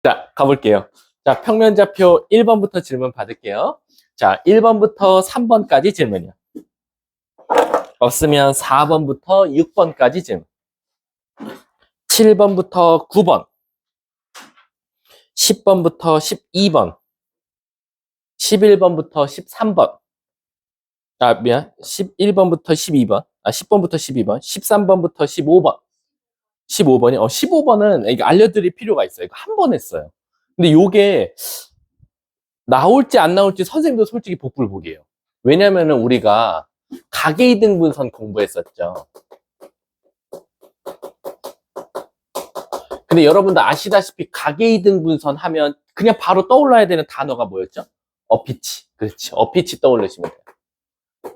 자, 가볼게요. 자, 평면좌표 1번부터 질문 받을게요. 자, 1번부터 3번까지 질문이요. 없으면 4번부터 6번까지 질문. 7번부터 9번. 10번부터 12번. 11번부터 13번. 아, 미안. 11번부터 12번. 아, 10번부터 12번. 13번부터 15번. 15번이, 15번은 이거 알려드릴 필요가 있어요. 이거 한 번 했어요. 근데 요게 나올지 안 나올지 선생님도 솔직히 복불복이에요. 왜냐면은 우리가 가계이등분선 공부했었죠. 근데 여러분들 아시다시피 가계이등분선 하면 그냥 바로 떠올라야 되는 단어가 뭐였죠? 어피치. 그렇지. 어피치 떠올리시면 돼요.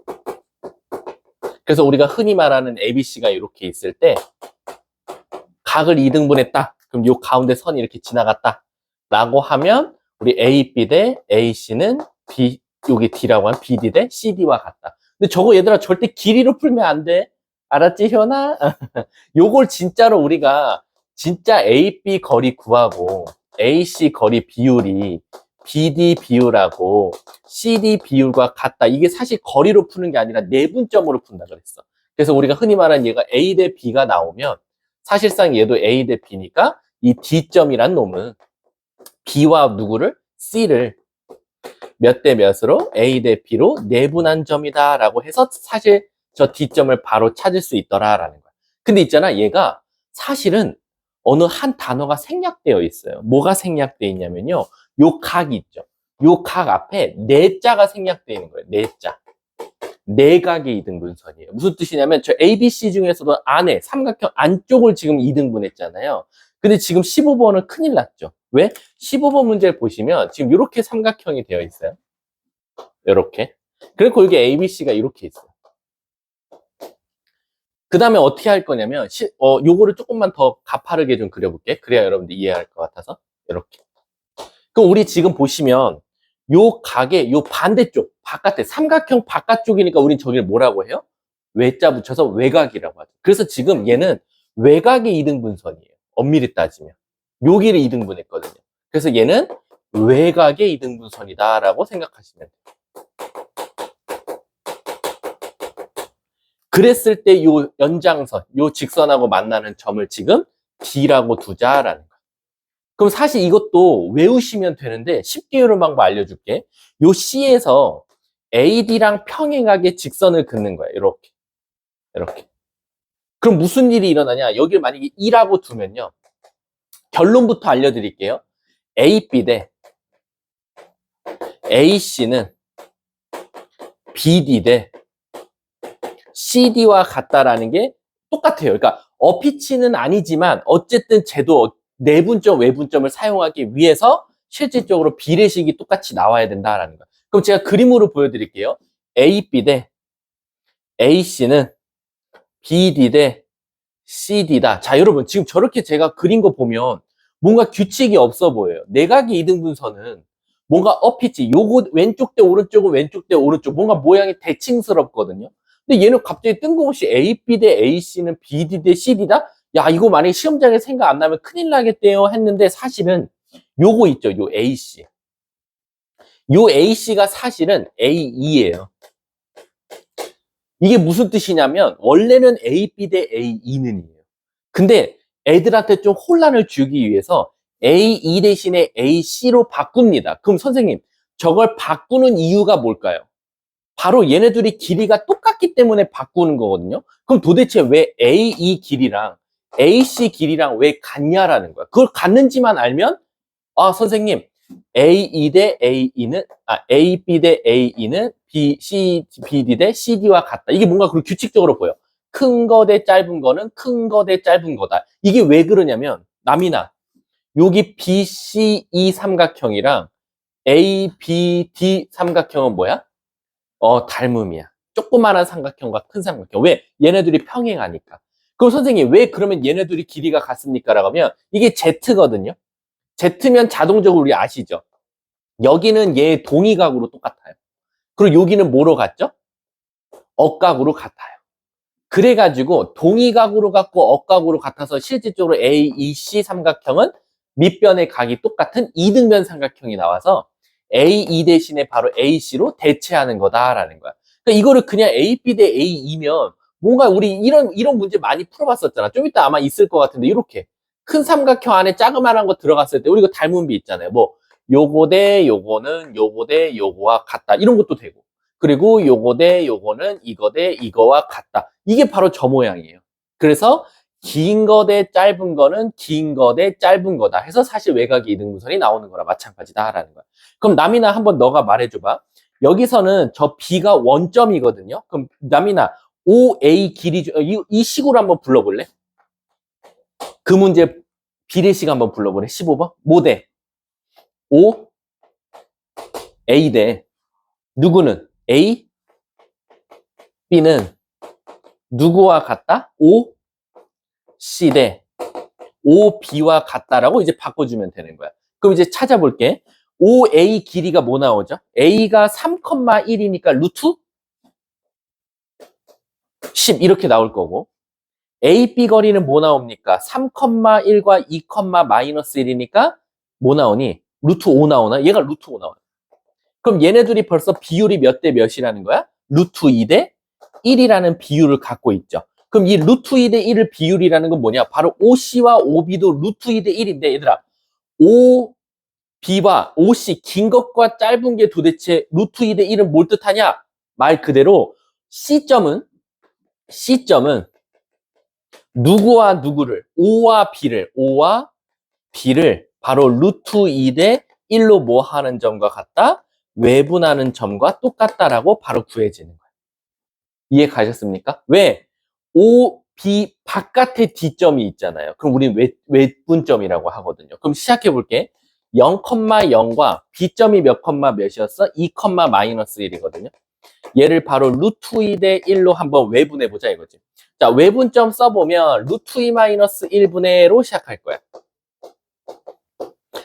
그래서 우리가 흔히 말하는 ABC가 이렇게 있을 때 각을 2등분했다. 그럼 요 가운데 선이 이렇게 지나갔다. 라고 하면 우리 AB 대 AC는 B, 여기 D라고 하면 BD 대 CD와 같다. 근데 저거 얘들아 절대 길이로 풀면 안 돼. 알았지, 현아? 요걸 진짜로 우리가 진짜 AB 거리 구하고 AC 거리 비율이 BD 비율하고 CD 비율과 같다. 이게 사실 거리로 푸는 게 아니라 내분점으로 푼다 그랬어. 그래서 우리가 흔히 말하는 얘가 A 대 B가 나오면 사실상 얘도 A 대 B니까 이 D점이란 놈은 B와 누구를? C를 몇 대 몇으로? A 대 B로 내분한 점이다 라고 해서 사실 저 D점을 바로 찾을 수 있더라라는 거야. 근데 있잖아, 얘가 사실은 어느 한 단어가 생략되어 있어요. 뭐가 생략되어 있냐면요, 요 각이 있죠. 요 각 앞에 네자가 생략되어 있는 거예요. 네자. 내각의 이등분선이에요. 무슨 뜻이냐면 저 ABC 중에서도 안에 삼각형 안쪽을 지금 이등분했잖아요. 근데 지금 15번은 큰일 났죠. 왜? 15번 문제를 보시면 지금 이렇게 삼각형이 되어 있어요. 이렇게. 그리고 여기 ABC가 이렇게 있어요. 그 다음에 어떻게 할 거냐면 요거를 조금만 더 가파르게 좀 그려볼게. 그래야 여러분들 이해할 것 같아서. 이렇게. 그럼 우리 지금 보시면 요 각의 요 반대쪽 바깥에 삼각형 바깥쪽이니까 우린 저기를 뭐라고 해요? 외자 붙여서 외곽이라고 하죠. 그래서 지금 얘는 외곽의 이등분선이에요. 엄밀히 따지면 여기를 이등분했거든요. 그래서 얘는 외곽의 이등분선이다라고 생각하시면 돼요. 그랬을 때 요 연장선, 요 직선하고 만나는 점을 지금 D라고 두자라는 거예요. 그럼 사실 이것도 외우시면 되는데 쉽게 외우는 방법 알려줄게. 요 C에서 AD랑 평행하게 직선을 긋는 거예요. 이렇게. 이렇게. 그럼 무슨 일이 일어나냐? 여기를 만약에 2라고 두면요. 결론부터 알려드릴게요. AB 대 AC는 BD 대 CD와 같다라는 게 똑같아요. 그러니까 어피치는 아니지만 어쨌든 쟤도 내분점, 외분점을 사용하기 위해서 실질적으로 비례식이 똑같이 나와야 된다라는 거예요. 그럼 제가 그림으로 보여드릴게요. AB 대 AC는 BD 대 CD다. 자, 여러분 지금 저렇게 제가 그린 거 보면 뭔가 규칙이 없어 보여요. 내각의 이등분선은 뭔가 어피치, 요거 왼쪽 대 오른쪽은 왼쪽 대 오른쪽, 뭔가 모양이 대칭스럽거든요. 근데 얘는 갑자기 뜬금없이 AB 대 AC는 BD 대 CD다? 야, 이거 만약에 시험장에 생각 안 나면 큰일 나겠대요 했는데 사실은 요거 있죠, 요 AC. 요 AC가 사실은 A2예요. 이게 무슨 뜻이냐면 원래는 AB 대 A2는이에요. 근데 애들한테 좀 혼란을 주기 위해서 A2 대신에 AC로 바꿉니다. 그럼 선생님, 저걸 바꾸는 이유가 뭘까요? 바로 얘네들이 길이가 똑같기 때문에 바꾸는 거거든요. 그럼 도대체 왜 A2 길이랑 AC 길이랑 왜 같냐라는 거야. 그걸 같는지만 알면 선생님, A2 대 A2는 AB 대 A2는 BD 대 CD와 같다. 이게 뭔가 그렇게 규칙적으로 보여. 큰 거 대 짧은 거는 큰 거 대 짧은 거다. 이게 왜 그러냐면 남이나 여기 BCE 삼각형이랑 ABD 삼각형은 뭐야? 닮음이야. 조그마한 삼각형과 큰 삼각형. 왜? 얘네들이 평행하니까. 그럼 선생님, 왜 그러면 얘네들이 길이가 같습니까? 라고 하면 이게 Z거든요. Z면 자동적으로 우리 아시죠? 여기는 얘 동의각으로 똑같아요. 그리고 여기는 뭐로 같죠? 억각으로 같아요. 그래가지고 동의각으로 같고 억각으로 같아서 실질적으로 ABC 삼각형은 밑변의 각이 똑같은 이등변 삼각형이 나와서 A2 대신에 바로 AC로 대체하는 거다라는 거야. 그러니까 이거를 그냥 AB 대 A2면 뭔가 우리 이런 문제 많이 풀어봤었잖아. 좀 이따 아마 있을 것 같은데 이렇게 큰 삼각형 안에 자그마한 거 들어갔을 때 우리 이거 닮은 비 있잖아요. 뭐 요거 대 요거는 요거 대 요거와 같다 이런 것도 되고 그리고 요거 대 요거는 이거 대 이거와 같다. 이게 바로 저 모양이에요. 그래서 긴 거 대 짧은 거는 긴 거 대 짧은 거다 해서 사실 외곽이 이등분선이 나오는 거랑 마찬가지다라는 거야. 그럼 남이나 한번 너가 말해줘봐. 여기서는 저 B가 원점이거든요. 그럼 남이나 OA 길이 이 식으로 한번 불러볼래? 그 문제 비례식 한번 불러보래. 15번. 뭐 대? O, A 대 누구는? A, B는 누구와 같다? O, C 대 O, B와 같다라고 이제 바꿔주면 되는 거야. 그럼 이제 찾아볼게. OA 길이가 뭐 나오죠? A가 3,1이니까 루트 10 이렇게 나올 거고 AB 거리는 뭐 나옵니까? 3,1과 2, 마이너스 1이니까 뭐 나오니? 루트 5 나오나? 얘가 루트 5 나와요. 그럼 얘네들이 벌써 비율이 몇 대 몇이라는 거야? 루트 2 대 1이라는 비율을 갖고 있죠. 그럼 이 루트 2 대 1을 비율이라는 건 뭐냐? 바로 OC와 OB도 루트 2 대 1인데 얘들아 OB와 OC 긴 것과 짧은 게 도대체 루트 2 대 1은 뭘 뜻하냐? 말 그대로 C점은 누구와 누구를 O와 B를 바로 루트 2 대 1로 뭐 하는 점과 같다? 외분하는 점과 똑같다라고 바로 구해지는 거예요. 이해 가셨습니까? 왜? O, B 바깥에 D점이 있잖아요. 그럼 우리는 외분점이라고 하거든요. 그럼 시작해 볼게. 0,0과 B점이 몇 컴마 몇이었어? 2, 마이너스 1이거든요. 얘를 바로 루트 2 대 1로 한번 외분해 보자 이거지. 자, 외분점 써보면 루트 2 마이너스 1분의로 시작할 거야.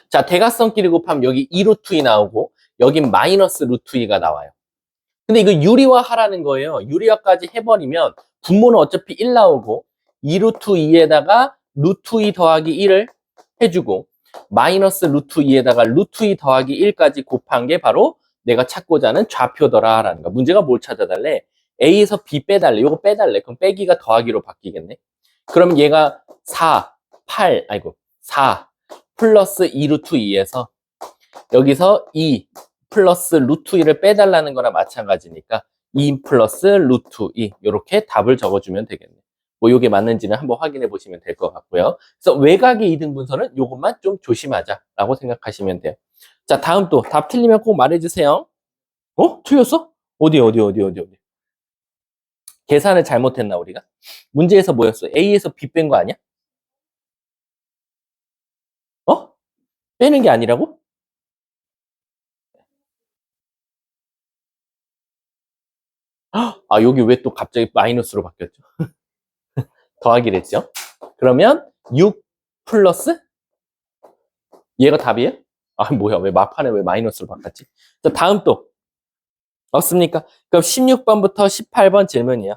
자, 대각선끼리 곱하면 여기 2 루트 2 나오고 여긴 마이너스 루트 2가 나와요. 근데 이거 유리화 하라는 거예요. 유리화까지 해버리면 분모는 어차피 1 나오고 2 루트 2에다가 루트 2 더하기 1을 해주고 마이너스 루트 2에다가 루트 2 더하기 1까지 곱한 게 바로 내가 찾고자 하는 좌표더라라는 거. 문제가 뭘 찾아달래? A에서 B 빼달래. 이거 빼달래. 그럼 빼기가 더하기로 바뀌겠네. 그럼 얘가 4 플러스 2 루트 2에서 여기서 2 플러스 루트 2를 빼달라는 거랑 마찬가지니까 2 플러스 루트 2 이렇게 답을 적어주면 되겠네. 뭐 이게 맞는지는 한번 확인해 보시면 될 것 같고요. 그래서 외곽의 이등분선은 이것만 좀 조심하자라고 생각하시면 돼요. 자, 다음 또 답 틀리면 꼭 말해주세요. 어? 틀렸어? 어디? 계산을 잘못했나 우리가? 문제에서 뭐였어? A에서 B 뺀 거 아니야? 어? 빼는 게 아니라고? 아, 여기 왜 또 갑자기 마이너스로 바뀌었죠? 더하기를 했죠? 그러면 6 플러스? 얘가 답이에요? 아, 뭐야. 왜 마판에 왜 마이너스로 바꿨지? 자, 다음 또. 없습니까? 그럼 16번부터 18번 질문이에요.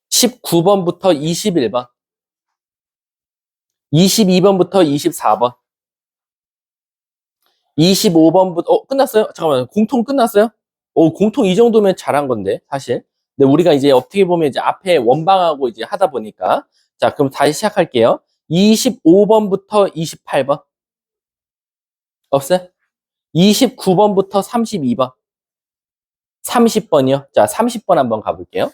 19번부터 21번. 22번부터 24번. 25번부터, 끝났어요? 잠깐만요. 공통 끝났어요? 공통 이 정도면 잘한 건데, 사실. 근데 우리가 이제 어떻게 보면 이제 앞에 원방하고 이제 하다 보니까. 자, 그럼 다시 시작할게요. 25번부터 28번. 없어요? 29번부터 32번. 30번이요. 자, 30번 한번 가볼게요.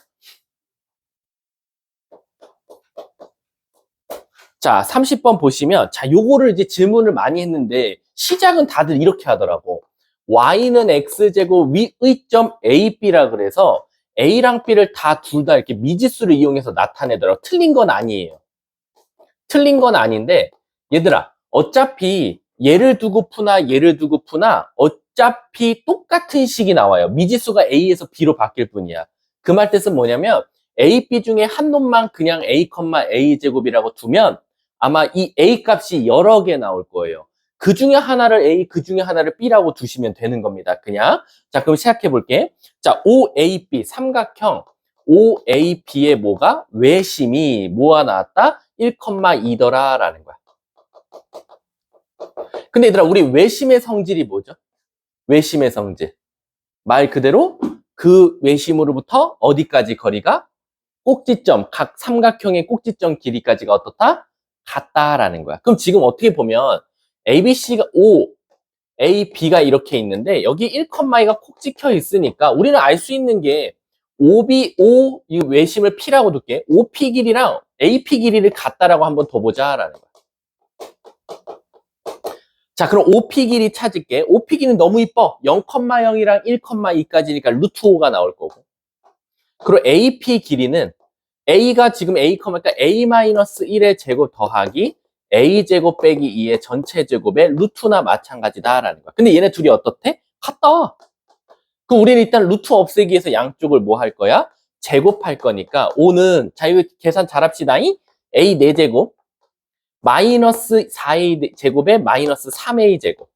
자, 30번 보시면, 자, 요거를 이제 질문을 많이 했는데, 시작은 다들 이렇게 하더라고. y는 x제곱 위의 점 a, b라 그래서 a랑 b를 둘 다 이렇게 미지수를 이용해서 나타내더라고. 틀린 건 아니에요. 틀린 건 아닌데, 얘들아, 어차피 얘를 두고 푸나 어차피 똑같은 식이 나와요. 미지수가 a에서 b로 바뀔 뿐이야. 그 말 뜻은 뭐냐면, a, b 중에 한 놈만 그냥 a, a 제곱이라고 두면 아마 이 a 값이 여러 개 나올 거예요. 그 중에 하나를 a, 그 중에 하나를 b라고 두시면 되는 겁니다. 그냥. 자, 그럼 시작해 볼게. 자, OAB 삼각형 OAB의 뭐가 외심이 뭐가 나왔다? 1,2더라 라는 거야. 근데 얘들아, 우리 외심의 성질이 뭐죠? 외심의 성질. 말 그대로 그 외심으로부터 어디까지 거리가? 꼭지점, 각 삼각형의 꼭지점 길이까지가 어떻다? 같다라는 거야. 그럼 지금 어떻게 보면 ABC가 O, A, B가 이렇게 있는데 여기 1,2가 콕 찍혀 있으니까 우리는 알 수 있는 게 OB, O, 이 외심을 P라고 둘게. OP 길이랑 AP 길이를 같다라고 한번 더 보자라는 거야. 자, 그럼 OP 길이 찾을게. OP 길이는 너무 이뻐. 0,0이랑 1,2까지니까 루트 5가 나올 거고. 그리고 AP 길이는 A가 지금 A, 그러니까 A-1의 제곱 더하기 A제곱 빼기 2의 전체 제곱의 루트나 마찬가지다라는 거야. 근데 얘네 둘이 어떻대? 같다. 그럼 우리는 일단 루트 없애기 위해서 양쪽을 뭐 할 거야? 제곱할 거니까 5는, 자, 이거 계산 잘합시다. A 4제곱 마이너스 4A 제곱에 마이너스 3A 제곱.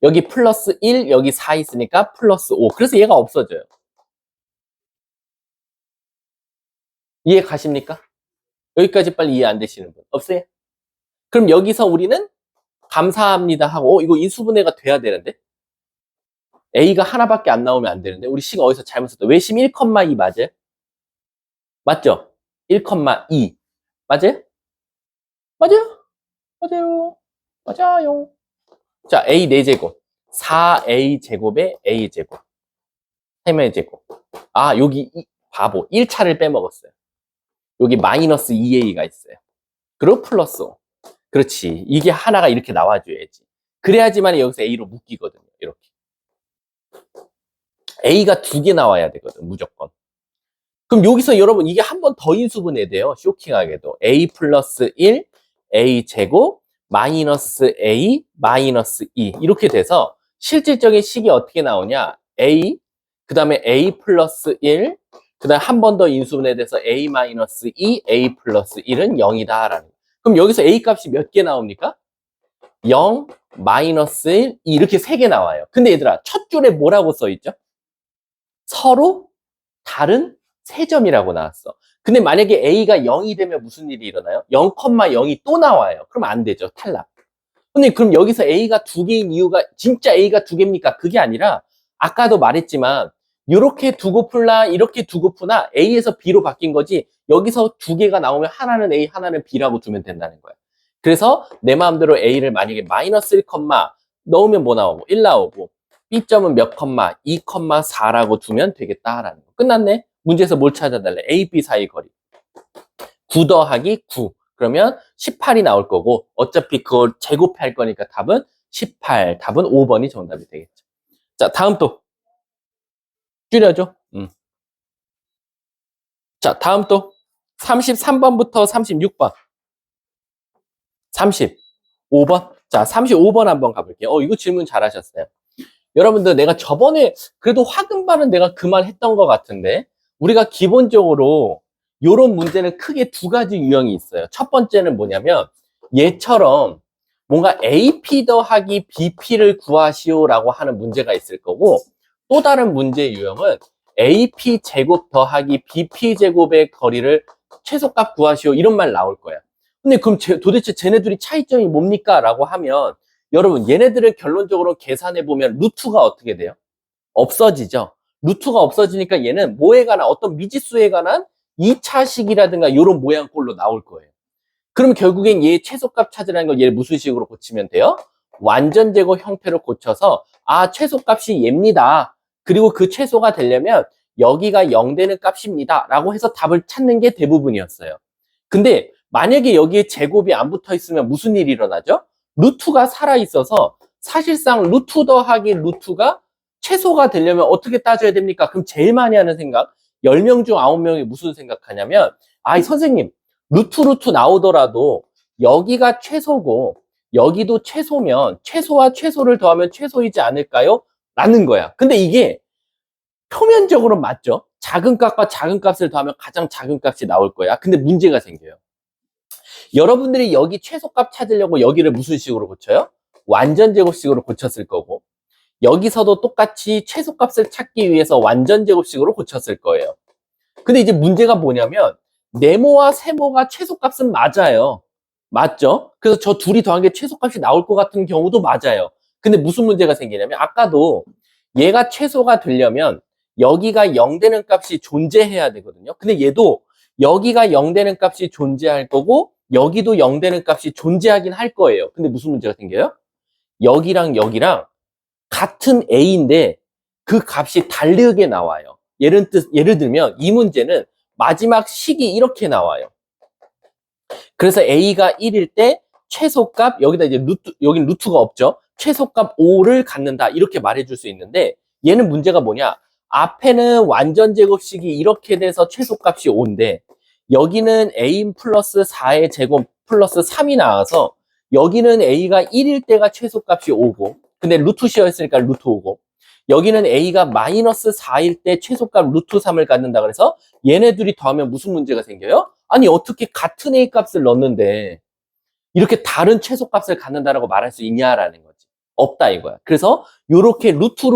여기 플러스 1, 여기 4 있으니까 플러스 5. 그래서 얘가 없어져요. 이해 가십니까? 여기까지 빨리 이해 안 되시는 분 없어요? 그럼 여기서 우리는 감사합니다 하고 이거 인수분해가 돼야 되는데 A가 하나밖에 안 나오면 안 되는데 우리 C가 어디서 잘못 썼다. 외심 1,2 맞아요? 맞죠? 1,2 맞아요? 맞아요? 맞아요. 맞아요. 자, A 4제곱 4A 제곱에 A 제곱 3A 제곱. 아, 여기 바보 1차를 빼먹었어요. 여기 마이너스 2A가 있어요. 그리고 플러스 5. 그렇지. 이게 하나가 이렇게 나와줘야지. 그래야지만 여기서 A로 묶이거든요. 이렇게. A가 2개 나와야 되거든. 무조건. 그럼 여기서 여러분 이게 한 번 더 인수분해 돼요. 쇼킹하게도. A 플러스 1, A 제곱, 마이너스 A, 마이너스 2. 이렇게 돼서 실질적인 식이 어떻게 나오냐. A, 그 다음에 A 플러스 1, 그 다음에 한 번 더 인수분해 돼서 A 마이너스 2, A 플러스 1은 0이다라는. 그럼 여기서 A 값이 몇 개 나옵니까? 0, 마이너스 1, 2 이렇게 3개 나와요. 근데 얘들아, 첫 줄에 뭐라고 써있죠? 서로 다른 세 점이라고 나왔어. 근데 만약에 A가 0이 되면 무슨 일이 일어나요? 0,0이 또 나와요. 그럼 안 되죠. 탈락. 근데 그럼 여기서 A가 2개인 이유가 진짜 A가 2개입니까? 그게 아니라 아까도 말했지만 이렇게 두고 풀나 이렇게 두고 푸나 A에서 B로 바뀐 거지 여기서 2개가 나오면 하나는 A 하나는 B라고 두면 된다는 거야. 그래서 내 마음대로 A를 만약에 마이너스 1, 넣으면 뭐 나오고 1 나오고 B점은 몇 컴마 2,4라고 두면 되겠다라는 거. 끝났네. 문제에서 뭘 찾아달래? A, B 사이 거리. 9 더하기 9. 그러면 18이 나올 거고 어차피 그걸 제곱할 거니까 답은 18. 답은 5번이 정답이 되겠죠. 자, 다음 또 줄여줘. 자, 다음 또 33번부터 36번. 35번. 자, 35번 한번 가볼게요. 이거 질문 잘하셨어요. 여러분들 내가 저번에 그래도 화금반은 내가 그 말 했던 것 같은데 우리가 기본적으로 이런 문제는 크게 두 가지 유형이 있어요. 첫 번째는 뭐냐면 얘처럼 뭔가 AP 더하기 BP를 구하시오라고 하는 문제가 있을 거고 또 다른 문제 유형은 AP 제곱 더하기 BP 제곱의 거리를 최소값 구하시오 이런 말 나올 거야. 근데 그럼 도대체 쟤네들이 차이점이 뭡니까? 라고 하면 여러분 얘네들을 결론적으로 계산해 보면 루트가 어떻게 돼요? 없어지죠. 루트가 없어지니까 얘는 뭐에 관한 어떤 미지수에 관한 2차식이라든가 이런 모양꼴로 나올 거예요. 그럼 결국엔 얘 최소값 찾으라는 걸 얘를 무슨 식으로 고치면 돼요? 완전 제곱 형태로 고쳐서 아 최소값이 얘입니다. 그리고 그 최소가 되려면 여기가 0 되는 값입니다. 라고 해서 답을 찾는 게 대부분이었어요. 근데 만약에 여기에 제곱이 안 붙어 있으면 무슨 일이 일어나죠? 루트가 살아있어서 사실상 루트 더하기 루트가 최소가 되려면 어떻게 따져야 됩니까? 그럼 제일 많이 하는 생각 10명 중 9명이 무슨 생각하냐면 아이 선생님 루트 나오더라도 여기가 최소고 여기도 최소면 최소와 최소를 더하면 최소이지 않을까요? 라는 거야. 근데 이게 표면적으로 맞죠? 작은 값과 작은 값을 더하면 가장 작은 값이 나올 거야. 근데 문제가 생겨요. 여러분들이 여기 최소값 찾으려고 여기를 무슨 식으로 고쳐요? 완전 제곱식으로 고쳤을 거고 여기서도 똑같이 최소값을 찾기 위해서 완전 제곱식으로 고쳤을 거예요. 근데 이제 문제가 뭐냐면 네모와 세모가 최소값은 맞아요. 맞죠? 그래서 저 둘이 더한 게 최소값이 나올 것 같은 경우도 맞아요. 근데 무슨 문제가 생기냐면 아까도 얘가 최소가 되려면 여기가 0 되는 값이 존재해야 되거든요. 근데 얘도 여기가 0 되는 값이 존재할 거고 여기도 0 되는 값이 존재하긴 할 거예요. 근데 무슨 문제가 생겨요? 여기랑 여기랑 같은 A인데 그 값이 다르게 나와요. 예를 들면 이 문제는 마지막 식이 이렇게 나와요. 그래서 A가 1일 때 최소값, 여기다 이제 여긴 루트가 없죠. 최소값 5를 갖는다. 이렇게 말해줄 수 있는데 얘는 문제가 뭐냐? 앞에는 완전 제곱식이 이렇게 돼서 최소값이 5인데 여기는 A 플러스 4의 제곱 플러스 3이 나와서 여기는 A가 1일 때가 최소값이 5고 근데 루트 씌어있으니까 루트 5고 여기는 A가 마이너스 4일 때 최소값 루트 3을 갖는다 그래서 얘네들이 더하면 무슨 문제가 생겨요? 아니 어떻게 같은 A 값을 넣는데 이렇게 다른 최소값을 갖는다라고 말할 수 있냐라는 거지. 없다 이거야. 그래서 이렇게 루트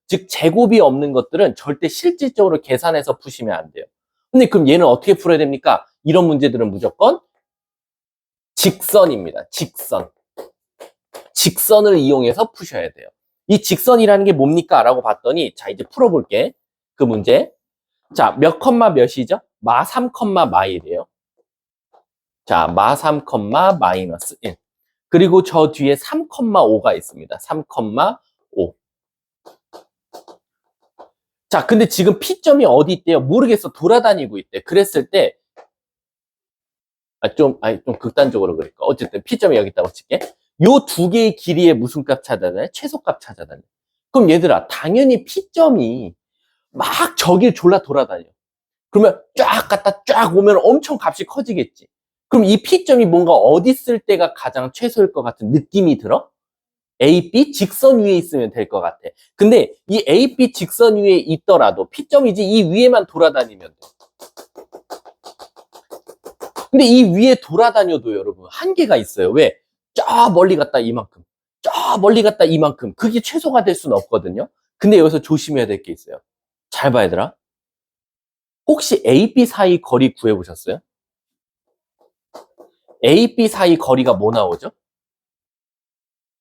즉 제곱이 없는 것들은 절대 실질적으로 계산해서 푸시면 안 돼요. 근데 그럼 얘는 어떻게 풀어야 됩니까? 이런 문제들은 무조건 직선입니다. 직선을 이용해서 푸셔야 돼요. 이 직선이라는 게 뭡니까? 라고 봤더니 자 이제 풀어볼게. 그 문제. 자, 몇 컴마 몇이죠? 마 3, 마 1이에요. 자, 마 3, 마이너스 1. 그리고 저 뒤에 3, 5가 있습니다. 3, 5. 자, 근데 지금 P점이 어디 있대요? 모르겠어. 돌아다니고 있대. 그랬을 때, 좀 극단적으로 그럴까. 어쨌든 P점이 여기 있다고 칠게. 요 두 개의 길이의 무슨 값 찾아다녀? 최소값 찾아다녀. 그럼 얘들아, 당연히 P점이 막 저길 졸라 돌아다녀. 그러면 쫙 갔다 쫙 오면 엄청 값이 커지겠지. 그럼 이 P점이 뭔가 어디 쓸 때가 가장 최소일 것 같은 느낌이 들어? A, B 직선 위에 있으면 될 것 같아. 근데 이 A, B 직선 위에 있더라도 P점이지 이 위에만 돌아다니면 돼. 근데 이 위에 돌아다녀도 여러분 한계가 있어요. 왜? 저 멀리 갔다 이만큼, 저 멀리 갔다 이만큼. 그게 최소가 될 수는 없거든요. 근데 여기서 조심해야 될 게 있어요. 잘 봐 얘들아. 혹시 A, B 사이 거리 구해보셨어요? A, B 사이 거리가 뭐 나오죠?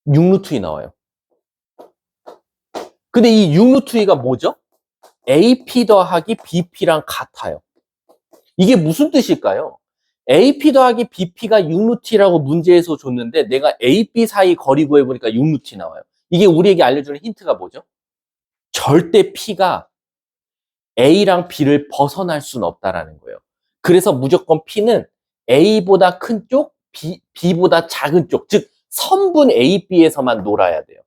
6루트 2 나와요. 근데 이 6루트 2가 뭐죠? AP 더하기 BP랑 같아요. 이게 무슨 뜻일까요? AP 더하기 BP가 6루트 2라고 문제에서 줬는데 내가 AB 사이 거리 구해보니까 6루트 2 나와요. 이게 우리에게 알려주는 힌트가 뭐죠? 절대 P가 A랑 B를 벗어날 수는 없다라는 거예요. 그래서 무조건 P는 A보다 큰 쪽, B보다 작은 쪽, 즉 선분 A, B에서만 놀아야 돼요.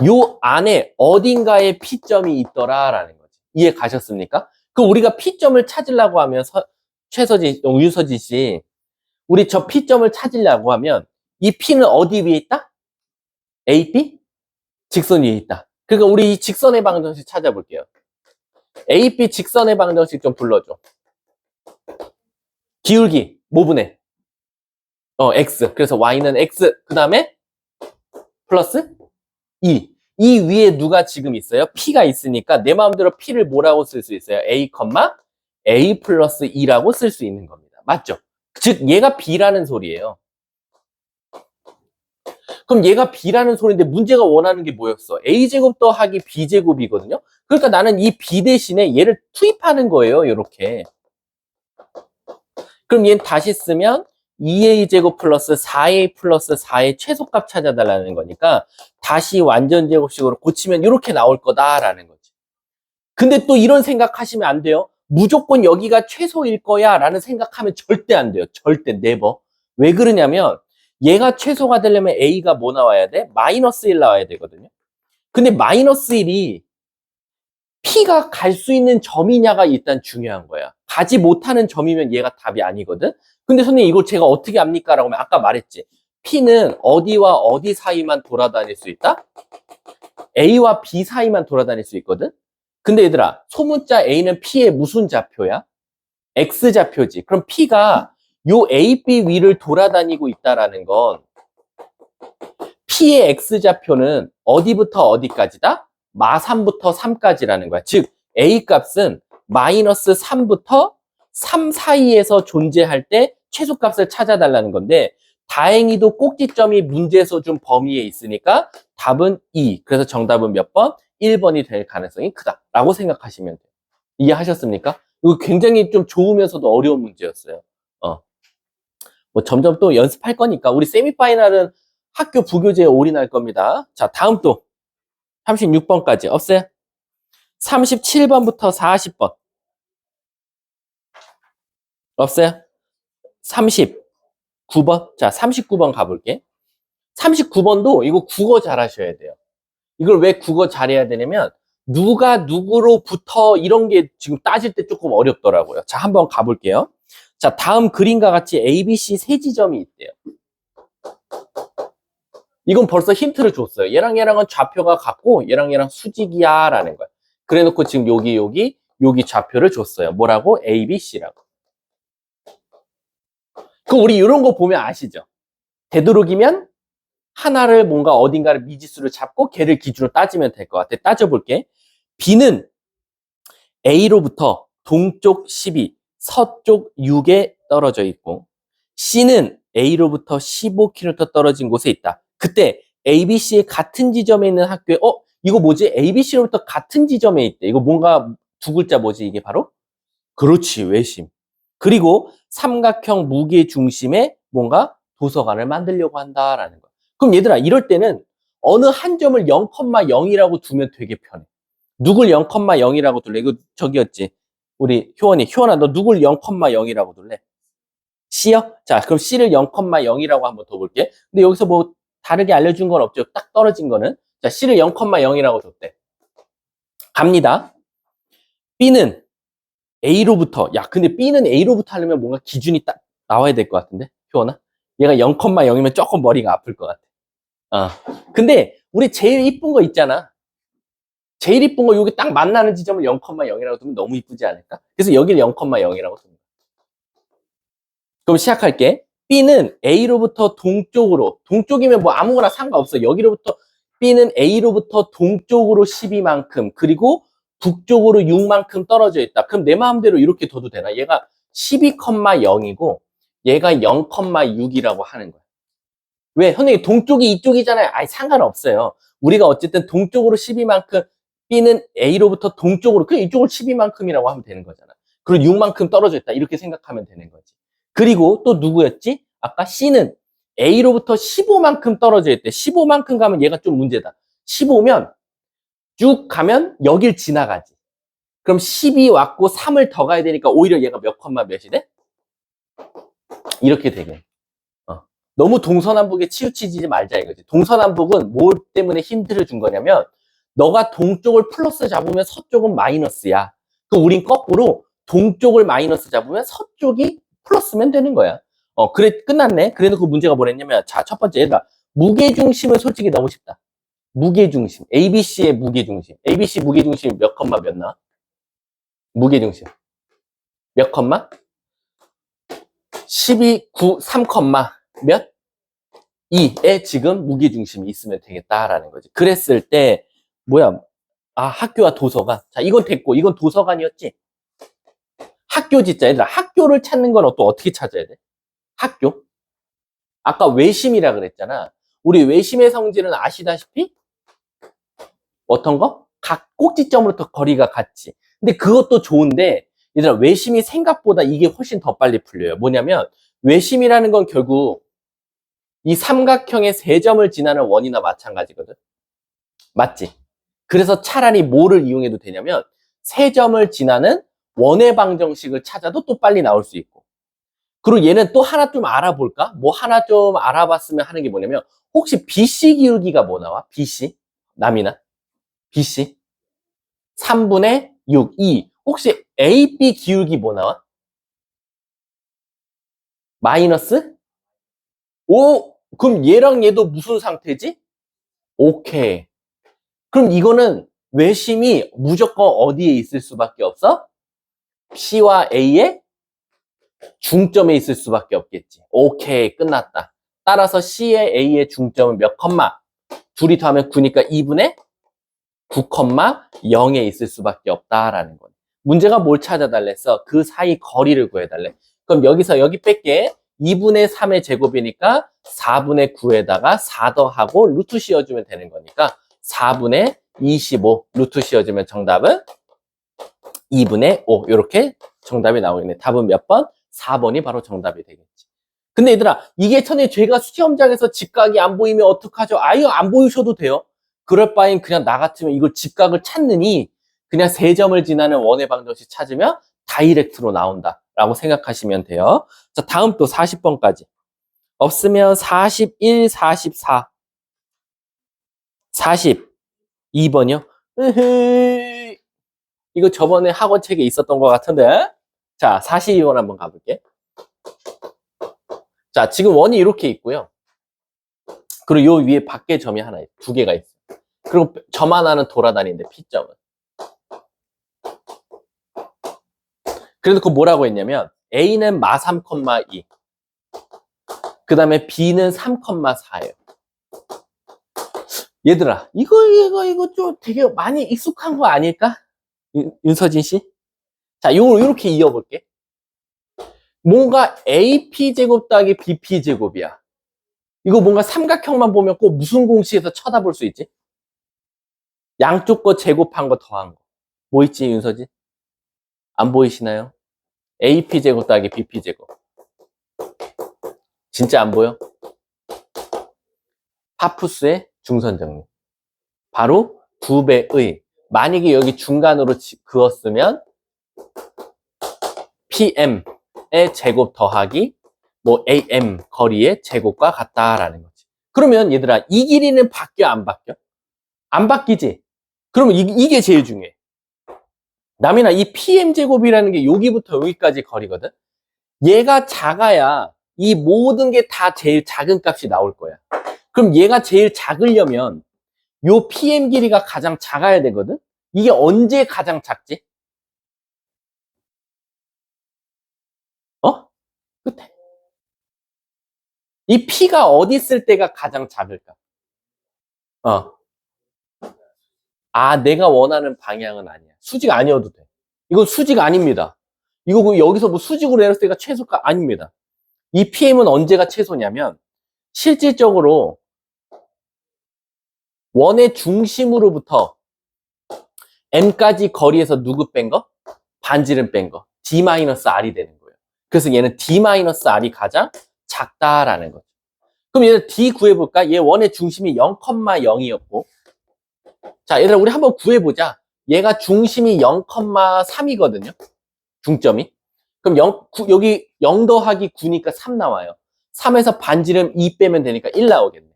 요 안에 어딘가에 P점이 있더라라는 거지. 이해 가셨습니까? 그 우리가 P점을 찾으려고 하면 유서진 씨, 우리 저 P점을 찾으려고 하면 이 P는 어디 위에 있다? A, B? 직선 위에 있다. 그러니까 우리 이 직선의 방정식 찾아볼게요. A, B 직선의 방정식 좀 불러줘. 기울기, 모분의 X. 그래서 Y는 X. 그 다음에 플러스 2. 이 위에 누가 지금 있어요? P가 있으니까 내 마음대로 P를 뭐라고 쓸 수 있어요? A, 플러스 2라고 쓸 수 있는 겁니다. 맞죠? 즉 얘가 B라는 소리예요. 그럼 얘가 B라는 소리인데 문제가 원하는 게 뭐였어? A제곱 더하기 B제곱이거든요. 그러니까 나는 이 B 대신에 얘를 투입하는 거예요. 이렇게. 그럼 얘는 다시 쓰면 2a제곱 플러스 4a 플러스 4의 최소값 찾아달라는 거니까 다시 완전 제곱식으로 고치면 이렇게 나올 거다라는 거지. 근데 또 이런 생각하시면 안 돼요. 무조건 여기가 최소일 거야 라는 생각하면 절대 안 돼요. 절대 네버. 왜 그러냐면 얘가 최소가 되려면 a가 뭐 나와야 돼? 마이너스 1 나와야 되거든요. 근데 마이너스 1이 P가 갈 수 있는 점이냐가 일단 중요한 거야. 가지 못하는 점이면 얘가 답이 아니거든. 근데 선생님 이걸 제가 어떻게 압니까? 라고 하면 아까 말했지. P는 어디와 어디 사이만 돌아다닐 수 있다? A와 B 사이만 돌아다닐 수 있거든. 근데 얘들아 소문자 A는 P의 무슨 좌표야? X좌표지. 그럼 P가 요 A, B 위를 돌아다니고 있다라는 건 P의 X좌표는 어디부터 어디까지다? 마3부터 3까지라는 거야. 즉 A 값은 마이너스 3부터 3 사이에서 존재할 때 최소값을 찾아달라는 건데 다행히도 꼭지점이 문제에서 준 범위에 있으니까 답은 2. 그래서 정답은 몇 번? 1번이 될 가능성이 크다라고 생각하시면 돼요. 이해하셨습니까? 이거 굉장히 좀 좋으면서도 어려운 문제였어요. 뭐 점점 또 연습할 거니까 우리 세미파이널은 학교 부교재에 올인할 겁니다. 자, 다음 또 36번까지 없어요? 37번부터 40번 없어요? 39번? 자, 39번 가볼게. 39번도 이거 국어 잘하셔야 돼요. 이걸 왜 국어 잘해야 되냐면 누가 누구로부터 이런 게 지금 따질 때 조금 어렵더라고요. 자, 한번 가볼게요. 자, 다음 그림과 같이 A, B, C 세 지점이 있대요. 이건 벌써 힌트를 줬어요. 얘랑 얘랑은 좌표가 같고 얘랑 얘랑 수직이야 라는 거야. 그래 놓고 지금 여기 좌표를 줬어요. 뭐라고? A, B, C라고. 그럼 우리 이런 거 보면 아시죠? 되도록이면 하나를 뭔가 어딘가를 미지수를 잡고 걔를 기준으로 따지면 될 것 같아. 따져볼게. B는 A로부터 동쪽 12, 서쪽 6에 떨어져 있고 C는 A로부터 15km 떨어진 곳에 있다. 그때 A, B, C의 같은 지점에 있는 학교에 이거 뭐지? A, B, C로부터 같은 지점에 있대. 이거 뭔가 두 글자 뭐지? 이게 바로? 그렇지, 외심. 그리고 삼각형 무게 중심에 뭔가 도서관을 만들려고 한다라는 거야. 그럼 얘들아, 이럴 때는 어느 한 점을 0,0이라고 두면 되게 편해. 누굴 0,0이라고 둘래? 이거 저기였지. 우리 효원아, 너 누굴 0,0이라고 둘래? C요? 자, 그럼 C를 0,0이라고 한번 더 볼게. 근데 여기서 뭐 다르게 알려준 건 없죠. 딱 떨어진 거는. 자, C를 0,0이라고 줬대. 갑니다. B는 A로부터, 야, 근데 B는 A로부터 하려면 뭔가 기준이 딱 나와야 될 것 같은데? 효원아? 얘가 0,0이면 조금 머리가 아플 것 같아. 근데 우리 제일 이쁜 거 있잖아. 제일 이쁜 거 여기 딱 만나는 지점을 0,0이라고 두면 너무 이쁘지 않을까? 그래서 여기를 0,0이라고 둡니다. 그럼 시작할게. B는 A로부터 동쪽으로, 동쪽이면 뭐 아무거나 상관없어. 여기로부터 B는 A로부터 동쪽으로 12만큼 그리고 북쪽으로 6만큼 떨어져 있다. 그럼 내 마음대로 이렇게 둬도 되나? 얘가 12,0이고 얘가 0,6이라고 하는 거야. 왜? 선생님 동쪽이 이쪽이잖아요. 아니 상관없어요. 우리가 어쨌든 동쪽으로 12만큼 B는 A로부터 동쪽으로 그 이쪽을 12만큼이라고 하면 되는 거잖아. 그리고 6만큼 떨어져 있다. 이렇게 생각하면 되는 거지. 그리고 또 누구였지? 아까 C는 A로부터 15만큼 떨어져 있대. 15만큼 가면 얘가 좀 문제다. 15면 쭉 가면 여길 지나가지. 그럼 10이 왔고 3을 더 가야 되니까 오히려 얘가 몇 컴마 몇이 돼? 이렇게 되게. 너무 동서남북에 치우치지 말자 이거지. 동서남북은 뭐 때문에 힌트를 준 거냐면 너가 동쪽을 플러스 잡으면 서쪽은 마이너스야. 그럼 우린 거꾸로 동쪽을 마이너스 잡으면 서쪽이 플러스면 되는 거야. 그래 끝났네. 그래놓고 문제가 뭐랬냐면 자, 첫 번째 얘들아 무게중심은 솔직히 너무 쉽다. 무게중심. ABC의 무게중심. ABC 무게중심이 몇 컴마 몇 나? 무게중심. 몇 컴마? 12, 9, 3 컴마 몇? 2에 지금 무게중심이 있으면 되겠다라는 거지. 그랬을 때 뭐야? 학교와 도서관. 자, 이건 됐고 이건 도서관이었지. 학교 짓자. 얘들아 학교를 찾는 건 또 어떻게 찾아야 돼? 학교? 아까 외심이라 그랬잖아. 우리 외심의 성질은 아시다시피 어떤 거? 각 꼭지점으로부터 거리가 같지. 근데 그것도 좋은데 얘들아 외심이 생각보다 이게 훨씬 더 빨리 풀려요. 뭐냐면 외심이라는 건 결국 이 삼각형의 세 점을 지나는 원이나 마찬가지거든. 맞지? 그래서 차라리 뭐를 이용해도 되냐면 세 점을 지나는 원의 방정식을 찾아도 또 빨리 나올 수 있고. 그리고 얘는 또 하나 좀 알아볼까? 뭐 하나 좀 알아봤으면 하는 게 뭐냐면 혹시 BC 기울기가 뭐 나와? BC? 남이나? BC? 3분의 6, 2. 혹시 AB 기울기 뭐 나와? 마이너스? 오! 그럼 얘랑 얘도 무슨 상태지? 오케이. 그럼 이거는 외심이 무조건 어디에 있을 수밖에 없어? C와 A의 중점에 있을 수밖에 없겠지. 오케이, 끝났다. 따라서 C의 A의 중점은 몇 컴마? 둘이 더하면 9니까 2분의 9,0에 있을 수밖에 없다라는 거네. 문제가 뭘 찾아달랬어? 그 사이 거리를 구해달래. 그럼 여기서 여기 뺄게. 2분의 3의 제곱이니까 4분의 9에다가 4 더하고 루트 씌워주면 되는 거니까 4분의 25 루트 씌워주면 정답은 2분의 5 이렇게 정답이 나오겠네. 답은 몇 번? 4번이 바로 정답이 되겠지. 근데 얘들아, 이게 천에 제가 시험장에서 직각이 안 보이면 어떡하죠? 아유, 안 보이셔도 돼요. 그럴 바엔 그냥 나 같으면 이걸 직각을 찾느니 그냥 3점을 지나는 원의 방정식 찾으면 다이렉트로 나온다 라고 생각하시면 돼요. 자, 다음 또 40번까지. 없으면 41, 44, 42번이요? 이거 저번에 학원책에 있었던 것 같은데. 자, 42번 한번 가볼게. 자, 지금 원이 이렇게 있고요. 그리고 요 위에 밖에 점이 하나 있어요. 2개가 있어요. 그리고 점 하나는 돌아다니는데 P점은. 그래서 그 뭐라고 했냐면 A는 마 3,2 그 다음에 B는 3,4예요. 얘들아, 이거 좀 되게 많이 익숙한 거 아닐까? 윤서진 씨? 자, 요걸 이렇게 이어볼게. 뭔가 AP제곱 더하기 BP제곱이야. 이거 뭔가 삼각형만 보면 꼭 무슨 공식에서 쳐다볼 수 있지? 양쪽 거 제곱한 거 더한 거. 뭐 있지, 윤서진? 안 보이시나요? AP제곱 더하기 BP제곱. 진짜 안 보여? 파푸스의 중선정리. 바로 2배의, 만약에 여기 중간으로 그었으면 PM의 제곱 더하기 뭐 AM 거리의 제곱과 같다라는 거지. 그러면 얘들아, 이 길이는 바뀌어 안 바뀌어? 안 바뀌지? 그러면 이게 제일 중요해. 남이나 이 PM 제곱이라는 게 여기부터 여기까지 거리거든. 얘가 작아야 이 모든 게 다 제일 작은 값이 나올 거야. 그럼 얘가 제일 작으려면 요 PM 길이가 가장 작아야 되거든. 이게 언제 가장 작지? 어? 끝에. 이 P가 어디 있을 때가 가장 작을까? 어. 아, 내가 원하는 방향은 아니야. 수직 아니어도 돼. 이건 수직 아닙니다. 이거 여기서 뭐 수직으로 내렸을 때가 최소가 아닙니다. 이 PM은 언제가 최소냐면 실질적으로 원의 중심으로부터 M까지 거리에서 누구 뺀 거? 반지름 뺀 거. D-R이 되는 거예요. 그래서 얘는 D-R이 가장 작다라는 거죠. 그럼 얘를 D 구해볼까? 얘 원의 중심이 0,0이었고 자, 얘들아, 우리 한번 구해보자. 얘가 중심이 0,3이거든요. 중점이. 그럼 여기 0 더하기 9니까 3 나와요. 3에서 반지름 2 빼면 되니까 1 나오겠네.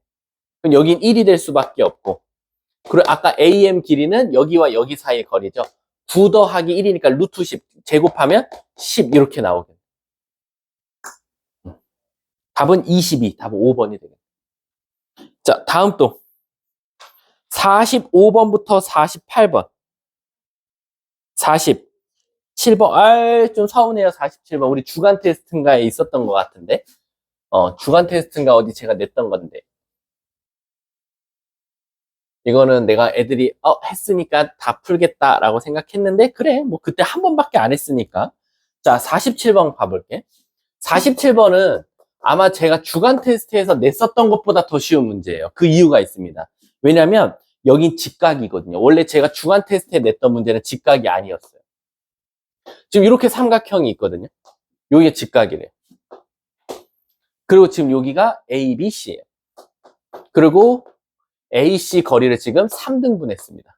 그럼 여긴 1이 될 수밖에 없고. 그리고 아까 AM 길이는 여기와 여기 사이의 거리죠. 9 더하기 1이니까 루트 10. 제곱하면 10 이렇게 나오겠네. 답은 22. 답은 5번이 되겠네. 자, 다음 또. 45번부터 48번. 47번. 좀 서운해요. 47번. 우리 주간 테스트인가에 있었던 것 같은데. 주간 테스트인가 어디 제가 냈던 건데. 이거는 내가 애들이 했으니까 다 풀겠다라고 생각했는데 그래 뭐 그때 한 번밖에 안 했으니까. 자, 47번 봐볼게. 47번은 아마 제가 주간 테스트에서 냈었던 것보다 더 쉬운 문제예요. 그 이유가 있습니다. 왜냐면 여긴 직각이거든요. 원래 제가 주간 테스트에 냈던 문제는 직각이 아니었어요. 지금 이렇게 삼각형이 있거든요. 여기가 직각이래요. 그리고 지금 여기가 A, B, C예요. 그리고 AC 거리를 지금 3등분 했습니다.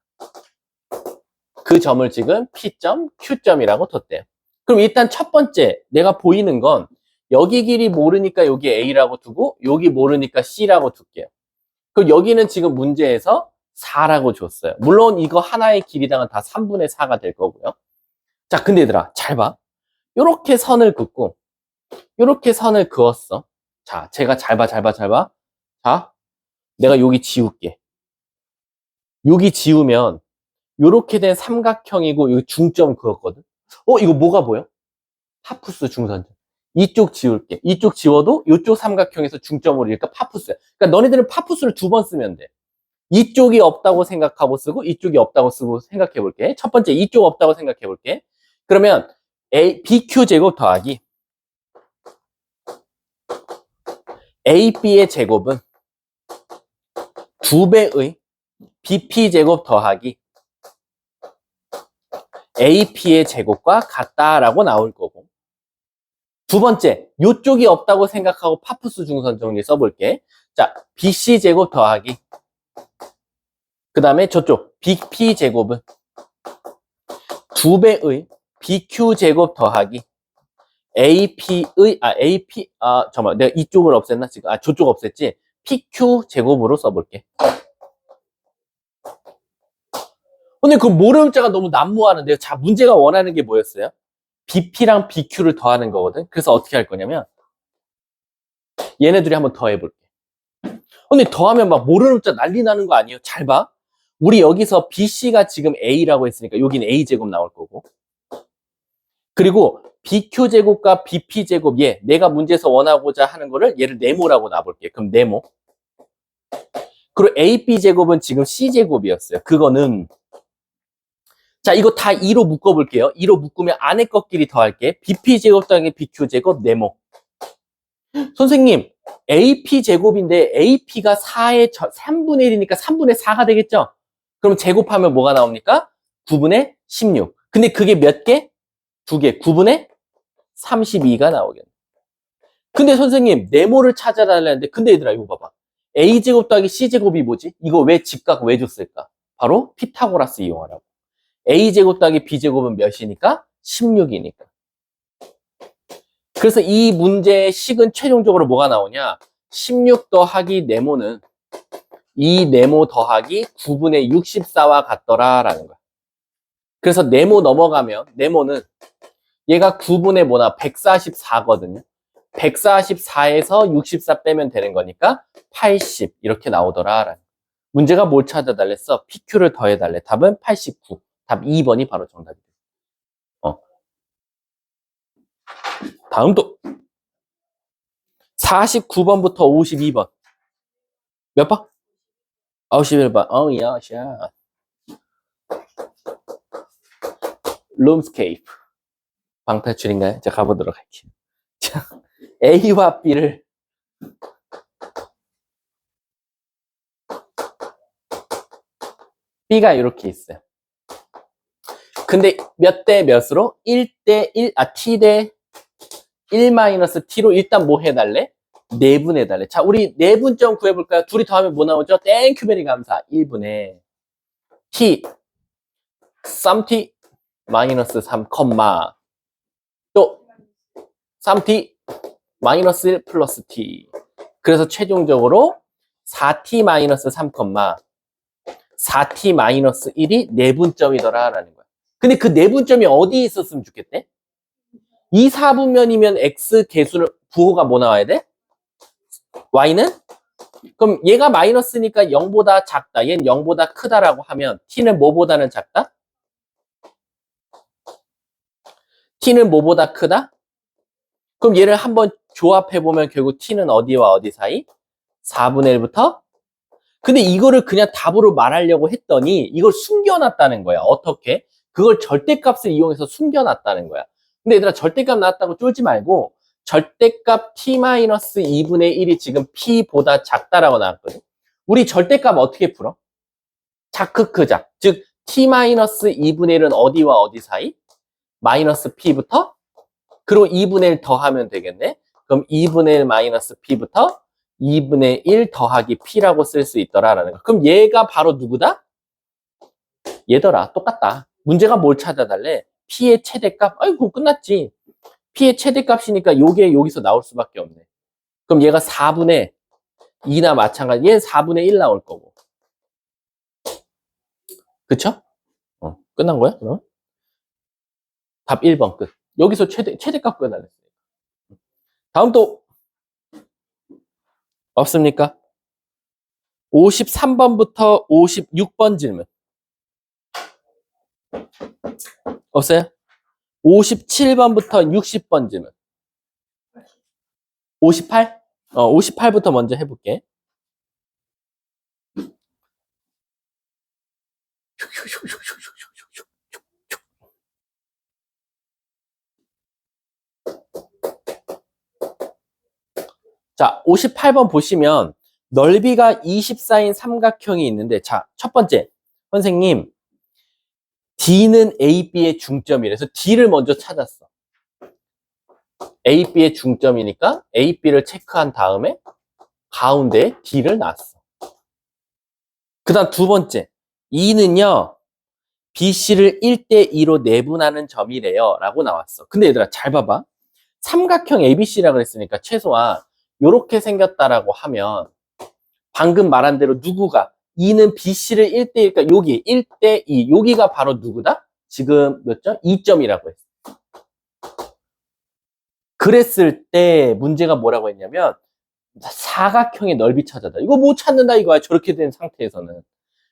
그 점을 지금 P점, Q점이라고 뒀대요. 그럼 일단 첫 번째 내가 보이는 건 여기 길이 모르니까 여기 A라고 두고 여기 모르니까 C라고 둘게요. 그럼 여기는 지금 문제에서 4라고 줬어요. 물론 이거 하나의 길이당은 다 3분의 4가 될 거고요. 자, 근데 얘들아 잘 봐. 요렇게 선을 긋고 요렇게 선을 그었어. 자, 제가 잘 봐. 자, 내가 여기 지울게. 여기 지우면 요렇게 된 삼각형이고 여기 중점 그었거든. 이거 뭐가 보여? 파푸스 중선점. 이쪽 지울게. 이쪽 지워도 이쪽 삼각형에서 중점으로 이니까 파푸스야. 그러니까 너네들은 파푸스를 2번 쓰면 돼. 이쪽이 없다고 생각하고 쓰고 이쪽이 없다고 쓰고 생각해 볼게. 첫 번째 이쪽 없다고 생각해 볼게. 그러면 BQ 제곱 더하기 AB의 제곱은 2배의 BP 제곱 더하기 AP의 제곱과 같다라고 나올 거고. 두 번째, 요쪽이 없다고 생각하고 파푸스 중선 정리 써볼게. 자, BC 제곱 더하기 그 다음에 저쪽 BP 제곱은 2배의 BQ 제곱 더하기 잠깐만, 내가 이쪽을 없앴나 지금? 저쪽 없앴지? PQ 제곱으로 써볼게. 근데 그 모름자가 너무 난무하는데요. 자, 문제가 원하는 게 뭐였어요? BP랑 BQ를 더하는 거거든. 그래서 어떻게 할 거냐면 얘네들이 한번 더해볼게. 근데 더하면 막 모름자 난리 나는 거 아니에요? 잘 봐. 우리 여기서 BC가 지금 A라고 했으니까 여기는 A제곱 나올 거고. 그리고 BQ제곱과 BP제곱, 내가 문제에서 원하고자 하는 거를 얘를 네모라고 놔볼게. 그럼 네모. 그리고 AB제곱은 지금 C제곱이었어요. 그거는 자, 이거 다 2로 묶어볼게요. 2로 묶으면 안에 것끼리 더할게. BP제곱 더하기 BQ제곱 네모. 선생님, AP제곱인데 AP가 4의 3분의 1이니까 3분의 4가 되겠죠? 그럼 제곱하면 뭐가 나옵니까? 9분의 16. 근데 그게 몇 개? 2개. 9분의 32가 나오겠네. 근데 선생님, 네모를 찾아달라는데, 근데 얘들아, 이거 봐봐. A제곱 더하기 C제곱이 뭐지? 이거 왜 직각 왜 줬을까? 바로 피타고라스 이용하라고. A제곱 더하기 B제곱은 몇이니까? 16이니까. 그래서 이 문제의 식은 최종적으로 뭐가 나오냐? 16 더하기 네모는 이 네모 더하기 9분의 64와 같더라라는 거야. 그래서 네모 넘어가면 네모는 얘가 9분의 뭐나 144거든요. 144에서 64 빼면 되는 거니까 80 이렇게 나오더라. 문제가 뭘 찾아달랬어? PQ를 더해달래. 답은 89. 답 2번이 바로 정답이다. 다음 또 49번부터 52번. 몇 번? 51번. 야, 샤. 룸스케이프. 방탈출인가요? 자, 가보도록 할게요. 자, A와 B를 B가 이렇게 있어요. 근데 몇 대 몇으로? 1대 1, T 대 1-T로 일단 뭐 해달래? 내분해달래. 자, 우리 내분점 구해볼까요? 둘이 더하면 뭐 나오죠? 땡큐 베리 감사. 1분의 T, 쌈T, 마이너스 3, 또, 쌈T, 마이너스 1 플러스 T. 그래서 최종적으로 4T 마이너스 3, 4T 마이너스 1이 내분점이더라라는 거야. 근데 그 내분점이 어디에 있었으면 좋겠대? 2, 4분면이면 X 개수를, 부호가 뭐 나와야 돼? Y는? 그럼 얘가 마이너스니까 0보다 작다. 얘는 0보다 크다라고 하면 T는 뭐보다는 작다? T는 뭐보다 크다? 그럼 얘를 한번 조합해보면 결국 T는 어디와 어디 사이? 4분의 1부터? 근데 이거를 그냥 답으로 말하려고 했더니 이걸 숨겨놨다는 거야. 어떻게? 그걸 절대값을 이용해서 숨겨놨다는 거야. 근데 얘들아 절대값 나왔다고 쫄지 말고 절대값 T-2분의 1이 지금 P보다 작다라고 나왔거든. 우리 절대값 어떻게 풀어? 자크크작. 즉 T-2분의 1은 어디와 어디 사이? 마이너스 P부터? 그리고 2분의 1 더하면 되겠네. 그럼 2분의 1 마이너스 P부터 2분의 1 더하기 P라고 쓸 수 있더라라는 거. 그럼 얘가 바로 누구다? 얘더라. 똑같다. 문제가 뭘 찾아달래? P의 최대값. 아이고 끝났지. P의 최대값이니까 요게 여기서 나올 수밖에 없네. 그럼 얘가 4분의 2나 마찬가지. 얘는 4분의 1 나올 거고. 그쵸? 끝난 거야? 그럼? 답 1번 끝. 여기서 최대값 구해달랬어요. 다음 또 없습니까? 53번부터 56번 질문. 없어요? 57번부터 60번 질문. 58? 58부터 먼저 해볼게. 자, 58번 보시면 넓이가 24인 삼각형이 있는데, 자, 첫 번째, 선생님, D는 A, B의 중점이래서 D를 먼저 찾았어. A, B의 중점이니까 A, B를 체크한 다음에 가운데에 D를 놨어. 그 다음 두 번째, E는요, BC를 1대2로 내분하는 점이래요. 라고 나왔어. 근데 얘들아, 잘 봐봐. 삼각형 ABC라고 그랬으니까 최소한 이렇게 생겼다라고 하면 방금 말한 대로 누구가 E는 BC를 1대1, 그러니까 여기 1대2, 여기가 바로 누구다? 지금 몇 점? 2점이라고 했어. 그랬을 때 문제가 뭐라고 했냐면 사각형의 넓이 찾아다. 이거 못 찾는다 이거야. 저렇게 된 상태에서는.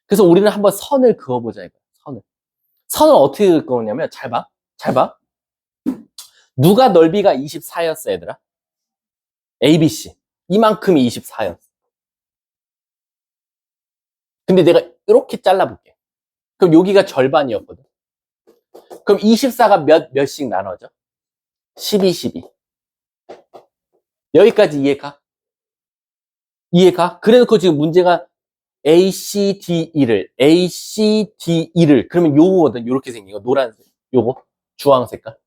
그래서 우리는 한번 선을 그어보자 이거야. 선을 어떻게 그을 거냐면 잘 봐. 잘 봐. 누가 넓이가 24였어 얘들아? ABC. 이만큼이 24였어. 근데 내가 이렇게 잘라볼게. 그럼 여기가 절반이었거든. 그럼 24가 몇씩 나눠져? 12, 12. 여기까지 이해가? 이해가? 그래놓고 지금 문제가 ACDE를 그러면 요거거든. 요렇게 생긴 거. 노란색. 요거. 주황 색깔.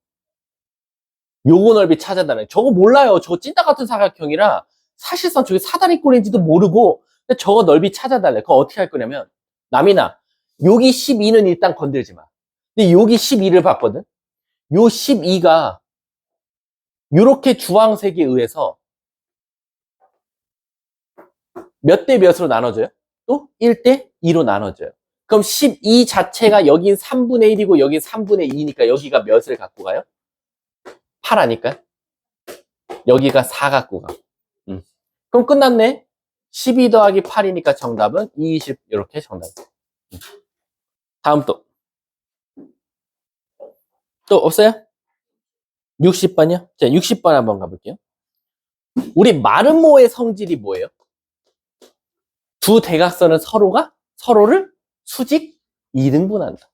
요거 넓이 찾아달라는. 저거 몰라요. 저거 찐따 같은 사각형이라 사실상 저게 사다리꼴인지도 모르고 근데 저거 넓이 찾아달래. 그거 어떻게 할 거냐면 남이나 여기 12는 일단 건들지 마. 근데 여기 12를 봤거든. 요 12가 요렇게 주황색에 의해서 몇 대 몇으로 나눠져요? 또 1대 2로 나눠져요. 그럼 12 자체가 여긴 3분의 1이고 여긴 3분의 2니까 여기가 몇을 갖고 가요? 8 아닐까요? 여기가 4 갖고 가. 그럼 끝났네. 12 더하기 8이니까 정답은 20 이렇게 정답. 다음 또 없어요? 60번이요? 자, 60번 한번 가볼게요. 우리 마름모의 성질이 뭐예요? 두 대각선은 서로를 수직 2등분한다.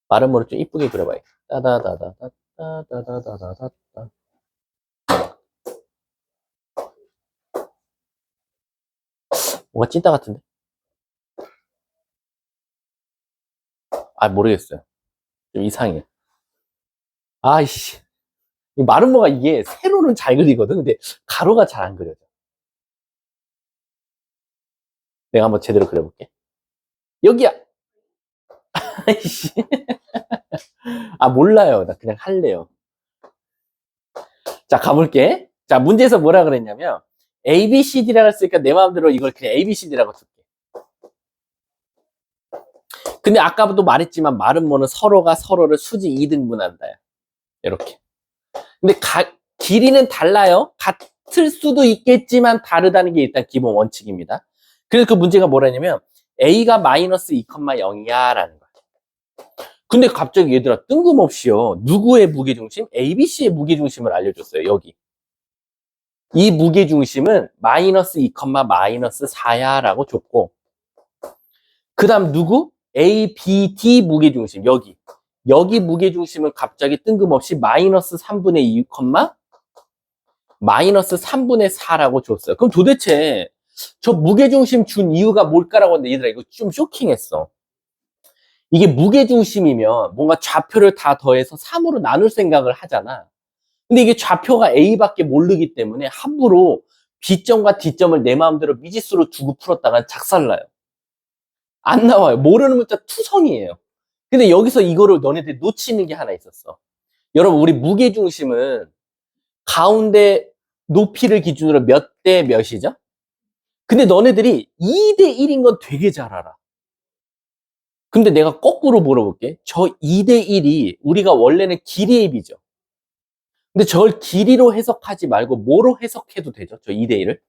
마름모를 좀 이쁘게 그려봐야겠다. 따다다다다다다다다다. 뭔가 찐따 같은데? 아, 모르겠어요. 좀 이상해. 아이씨. 이 마름모가 이게 세로는 잘 그리거든. 근데 가로가 잘 안 그려져. 내가 한번 제대로 그려볼게. 여기야. 아이씨. 아, 몰라요. 나 그냥 할래요. 자, 가볼게. 자, 문제에서 뭐라 그랬냐면, ABCD라고 했으니까 내 마음대로 이걸 그냥 ABCD라고 줄게. 근데 아까도 말했지만, 마름모는 서로가 서로를 수직 2등분한다. 이렇게. 근데 길이는 달라요. 같을 수도 있겠지만, 다르다는 게 일단 기본 원칙입니다. 그래서 그 문제가 뭐라냐면, A가 마이너스 2,0이야. 라는 거야. 근데 갑자기 얘들아, 뜬금없이요. 누구의 무게중심? ABC의 무게중심을 알려줬어요. 여기. 이 무게중심은 마이너스 2, 마이너스 4야 라고 줬고 그 다음 누구? A, B, D 무게중심 여기 무게중심은 갑자기 뜬금없이 마이너스 3분의 2, 마이너스 3분의 4라고 줬어요. 그럼 도대체 저 무게중심 준 이유가 뭘까라고 했는데 얘들아 이거 좀 쇼킹했어. 이게 무게중심이면 뭔가 좌표를 다 더해서 3으로 나눌 생각을 하잖아. 근데 이게 좌표가 A밖에 모르기 때문에 함부로 B점과 D점을 내 마음대로 미지수로 두고 풀었다가 작살나요. 안 나와요. 모르는 문자 투성이에요. 근데 여기서 이거를 너네들이 놓치는 게 하나 있었어. 여러분, 우리 무게중심은 가운데 높이를 기준으로 몇 대 몇이죠? 근데 너네들이 2대 1인 건 되게 잘 알아. 근데 내가 거꾸로 물어볼게. 저 2대 1이 우리가 원래는 길이의 비죠. 근데 저걸 길이로 해석하지 말고 뭐로 해석해도 되죠? 저 2대 1을?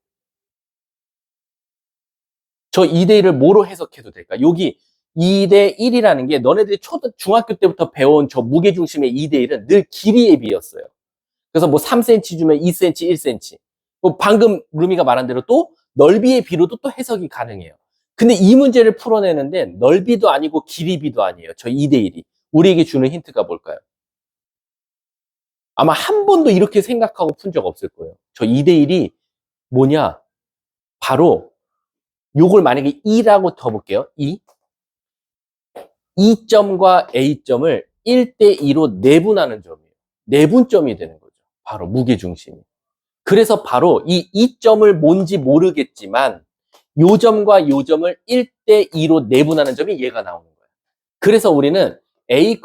저 2대 1을 뭐로 해석해도 될까? 여기 2대 1이라는 게 너네들이 중학교 때부터 배운 저 무게중심의 2대 1은 늘 길이의 비였어요. 그래서 뭐 3cm 주면 2cm, 1cm. 방금 루미가 말한 대로 또 넓이의 비로도 또 해석이 가능해요. 근데 이 문제를 풀어내는데 넓이도 아니고 길이 비도 아니에요. 저 2대 1이. 우리에게 주는 힌트가 뭘까요? 아마 한 번도 이렇게 생각하고 푼 적 없을 거예요. 저 2대1이 뭐냐? 바로 요걸 만약에 2라고 쳐볼게요. 2. E점과 A점을 1대2로 내분하는 점이에요. 내분점이 되는 거죠. 바로 무게중심이. 그래서 바로 이 E점을 뭔지 모르겠지만 요 점과 요 점을 1대2로 내분하는 점이 얘가 나오는 거예요. 그래서 우리는 A,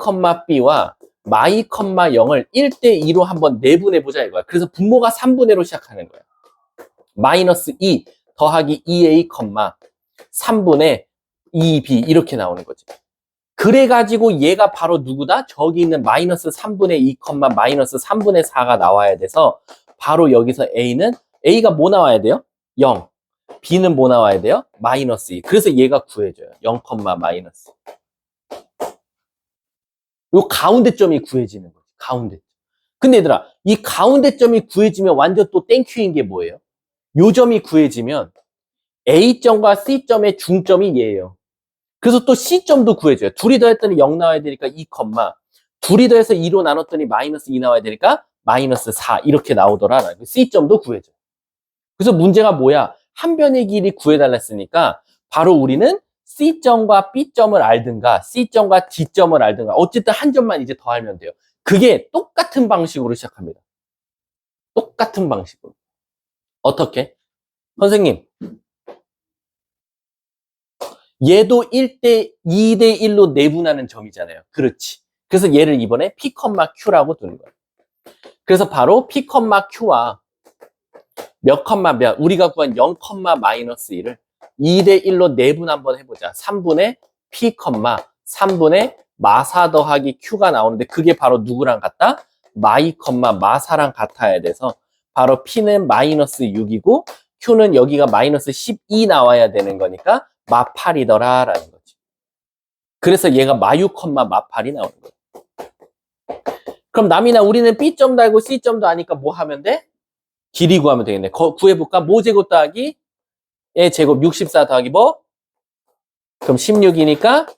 B와 마이, 0을 1대2로 한번 내분해보자 이거야. 그래서 분모가 3분의로 시작하는 거야. 마이너스 2 더하기 2A, 3분의 2B 이렇게 나오는 거지. 그래가지고 얘가 바로 누구다? 저기 있는 마이너스 3분의 2, 마이너스 3분의 4가 나와야 돼서 바로 여기서 A가 뭐 나와야 돼요? 0. B는 뭐 나와야 돼요? 마이너스 2. 그래서 얘가 구해져요. 0, 마이너스. 요 가운데 점이 구해지는 거지. 가운데 점. 근데 얘들아, 이 가운데 점이 구해지면 완전 또 땡큐인 게 뭐예요? 요 점이 구해지면 A점과 C점의 중점이 얘예요. 그래서 또 C점도 구해줘요. 둘이 더했더니 0 나와야 되니까 2, 둘이 더해서 2로 나눴더니 마이너스 2 나와야 되니까 마이너스 4 이렇게 나오더라. C점도 구해줘요. 그래서 문제가 뭐야? 한 변의 길이 구해달라 했으니까 바로 우리는 C점과 B점을 알든가 C점과 D점을 알든가 어쨌든 한 점만 이제 더 알면 돼요. 그게 똑같은 방식으로 시작합니다. 똑같은 방식으로. 어떻게? 선생님, 얘도 2대1로 내분하는 점이잖아요. 그렇지. 그래서 얘를 이번에 P, Q라고 두는 거예요. 그래서 바로 P, Q와 몇, 우리가 구한 0, 마이너스 1을 2대1로 내분 한번 해보자. 3분의 P, 3분의 마사 더하기 Q가 나오는데 그게 바로 누구랑 같다? 마이, 마사랑 같아야 돼서 바로 P는 마이너스 6이고 Q는 여기가 마이너스 12 나와야 되는 거니까 마8이더라 라는 거지. 그래서 얘가 마6, 마8이 나오는 거야. 그럼 남이나 우리는 B점도 알고 C점도 아니까 뭐 하면 돼? 길이 구하면 되겠네. 구해볼까? 모 제곱 더하기 얘 제곱 64 더하기 뭐? 그럼 16이니까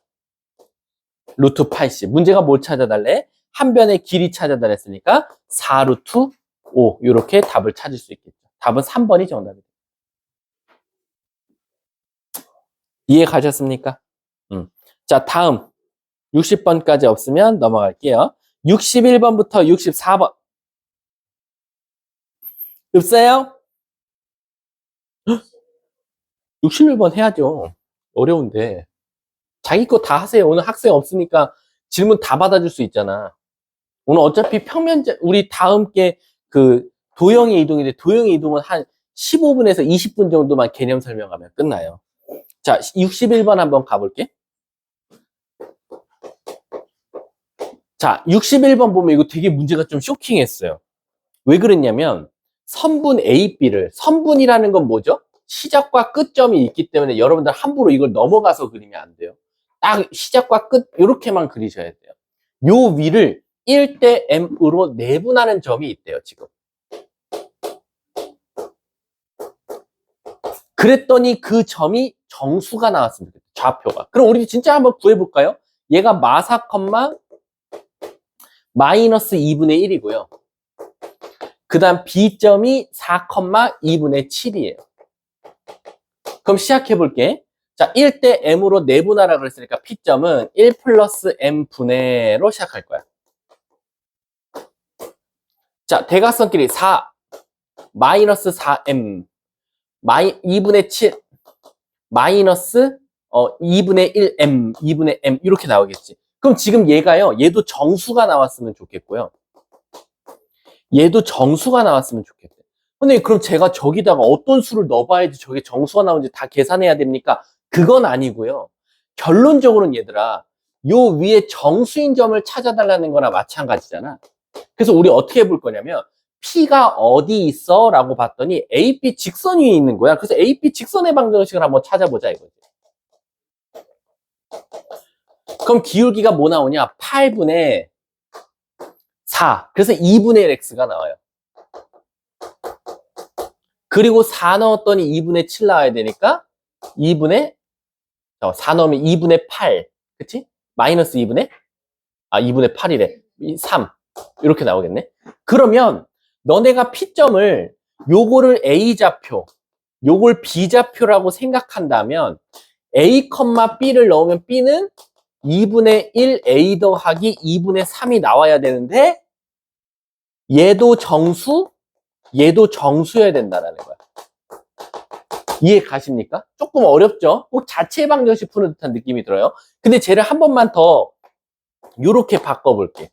루트 80. 문제가 뭘 찾아달래? 한 변의 길이 찾아달랬으니까 4 루트 5 이렇게 답을 찾을 수 있겠죠. 답은 3번이 정답이다. 이해 가셨습니까? 자, 다음 60번까지 없으면 넘어갈게요. 61번부터 64번. 없어요? 61번 해야죠. 어려운데. 자기 거 다 하세요. 오늘 학생 없으니까 질문 다 받아줄 수 있잖아. 오늘 어차피 우리 다음 게 그 도형의 이동인데 도형의 이동은 한 15분에서 20분 정도만 개념 설명하면 끝나요. 자, 61번 한번 가볼게. 자, 61번 보면 이거 되게 문제가 좀 쇼킹했어요. 왜 그랬냐면 선분 A, B를 선분이라는 건 뭐죠? 시작과 끝점이 있기 때문에 여러분들 함부로 이걸 넘어가서 그리면 안 돼요. 딱 시작과 끝 이렇게만 그리셔야 돼요. 요 위를 1대 M으로 내분하는 점이 있대요, 지금. 그랬더니 그 점이 정수가 나왔습니다. 좌표가. 그럼 우리 진짜 한번 구해볼까요? 얘가 마사, 마이너스 2분의 1이고요. 그 다음 B점이 4, 2분의 7이에요. 그럼 시작해볼게. 자, 1대 M으로 내분하라 그랬으니까 P점은 1 플러스 M분의로 시작할 거야. 자, 대각선끼리 4, 마이너스 4M, 2분의 7, 마이너스 2분의 1M, 2분의 M 이렇게 나오겠지. 그럼 지금 얘도 정수가 나왔으면 좋겠고요. 얘도 정수가 나왔으면 좋겠대. 근데 그럼 제가 저기다가 어떤 수를 넣어봐야지 저게 정수가 나오는지 다 계산해야 됩니까? 그건 아니고요. 결론적으로는 얘들아, 요 위에 정수인 점을 찾아달라는 거나 마찬가지잖아. 그래서 우리 어떻게 해볼 거냐면 P가 어디 있어? 라고 봤더니 AP 직선 위에 있는 거야. 그래서 AP 직선의 방정식을 한번 찾아보자 이거지. 그럼 기울기가 뭐 나오냐? 8분의 4. 그래서 2분의 1 X가 나와요. 그리고 4 넣었더니 2분의 7 나와야 되니까 4 넣으면 2분의 8. 그치? 마이너스 2분의 8이래. 3. 이렇게 나오겠네. 그러면 너네가 P점을 요거를 A좌표, 요걸 B좌표라고 생각한다면 A, B를 넣으면 B는 2분의 1 A 더하기 2분의 3이 나와야 되는데 얘도 정수, 얘도 정수여야 된다는 거야. 이해 가십니까? 조금 어렵죠? 꼭 자체 방정식 푸는 듯한 느낌이 들어요. 근데 쟤를 한 번만 더 요렇게 바꿔볼게.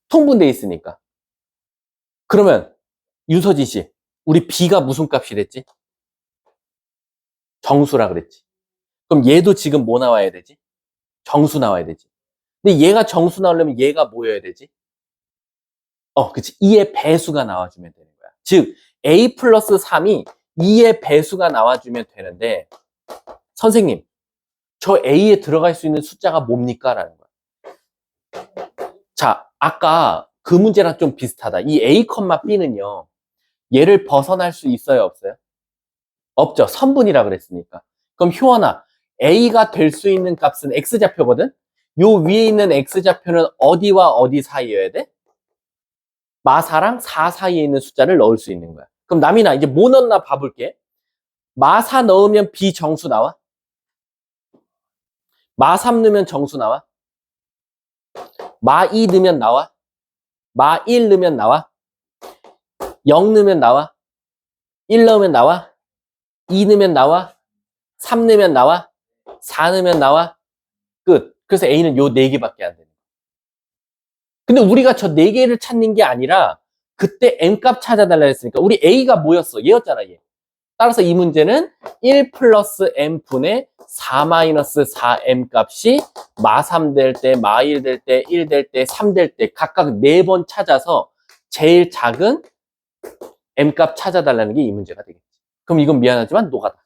통분돼 있으니까. 그러면 윤서진 씨, 우리 B가 무슨 값이 됐지? 정수라 그랬지. 그럼 얘도 지금 뭐 나와야 되지? 정수 나와야 되지. 근데 얘가 정수 나오려면 얘가 뭐여야 되지? 그치. 2의 배수가 나와주면 되는 거야. 즉, A 플러스 3이 2의 배수가 나와주면 되는데, 선생님, 저 A에 들어갈 수 있는 숫자가 뭡니까? 라는 거야. 자, 아까 그 문제랑 좀 비슷하다. 이 A, B는요, 얘를 벗어날 수 있어요? 없어요? 없죠. 선분이라 그랬으니까. 그럼 효원아, A가 될 수 있는 값은 X좌표거든? 요 위에 있는 X좌표는 어디와 어디 사이여야 돼? 마4랑 4 사이에 있는 숫자를 넣을 수 있는 거야. 그럼 남이나 이제 뭐 넣나 봐볼게. 마4 넣으면 비정수 나와? 마3 넣으면 정수 나와? 마2 넣으면 나와? 마1 넣으면 나와? 0 넣으면 나와? 1 넣으면 나와? 2 넣으면 나와? 3 넣으면 나와? 4 넣으면 나와? 끝. 그래서 A는 요 4개밖에 안 되는 거야. 근데 우리가 저 4개를 찾는 게 아니라 그때 M값 찾아달라 했으니까 우리 A가 뭐였어? 얘였잖아, 얘. 따라서 이 문제는 1 플러스 M분의 4 마이너스 4M 값이 마3 될 때, 마1 될 때, 1 될 때, 3 될 때 각각 4번 찾아서 제일 작은 M값 찾아달라는 게 이 문제가 되겠지. 그럼 이건 미안하지만 노가다.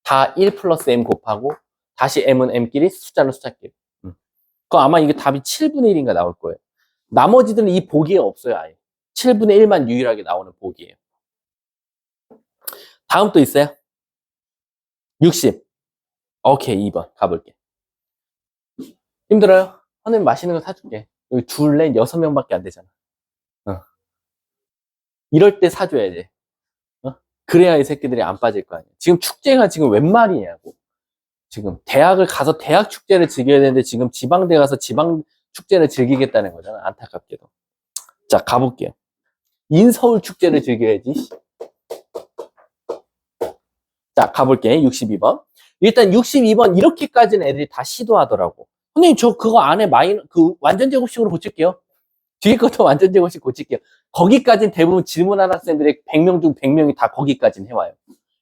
다 1 플러스 M 곱하고 다시 M은 M끼리, 숫자는 숫자끼리. 그럼 아마 이게 답이 7분의 1인가 나올 거예요. 나머지들은 이 보기에 없어요, 아예. 7분의 1만 유일하게 나오는 보기예요. 다음 또 있어요? 60. 오케이, 2번 가볼게. 힘들어요? 선생님 맛있는 거 사줄게. 여기 둘, 넷, 6명밖에 안 되잖아. 이럴 때 사줘야지. 그래야 이 새끼들이 안 빠질 거 아니야. 지금 축제가 지금 웬 말이냐고. 지금 대학을 가서 대학 축제를 즐겨야 되는데 지금 지방대 가서 지방 축제를 즐기겠다는 거잖아. 안타깝게도. 자, 가볼게요. 인서울 축제를 즐겨야지. 자, 가볼게. 62번. 일단 62번 이렇게까지는 애들이 다 시도하더라고. 선생님, 저 그거 안에 완전 제곱식으로 고칠게요. 뒤에 것도 완전 제곱식 고칠게요. 거기까지는 대부분 질문하는 학생들의 100명 중 100명이 다 거기까지는 해와요.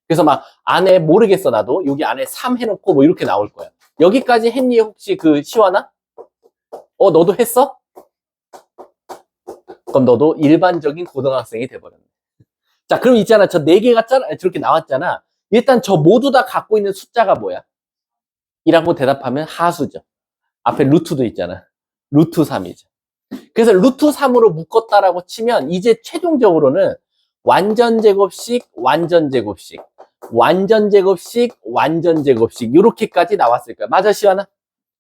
그래서 막 안에 모르겠어, 나도. 여기 안에 3 해놓고 뭐 이렇게 나올 거야. 여기까지 했니? 혹시 시원아? 너도 했어? 그럼 너도 일반적인 고등학생이 돼버렸네. 자, 그럼 있잖아. 저 4개가 저렇게 나왔잖아. 일단 저 모두 다 갖고 있는 숫자가 뭐야? 이라고 대답하면 하수죠. 앞에 루트도 있잖아. 루트 3이죠. 그래서 루트 3으로 묶었다라고 치면 이제 최종적으로는 완전 제곱식, 완전 제곱식, 완전 제곱식, 완전 제곱식 이렇게까지 나왔을 거야. 맞아, 시완아?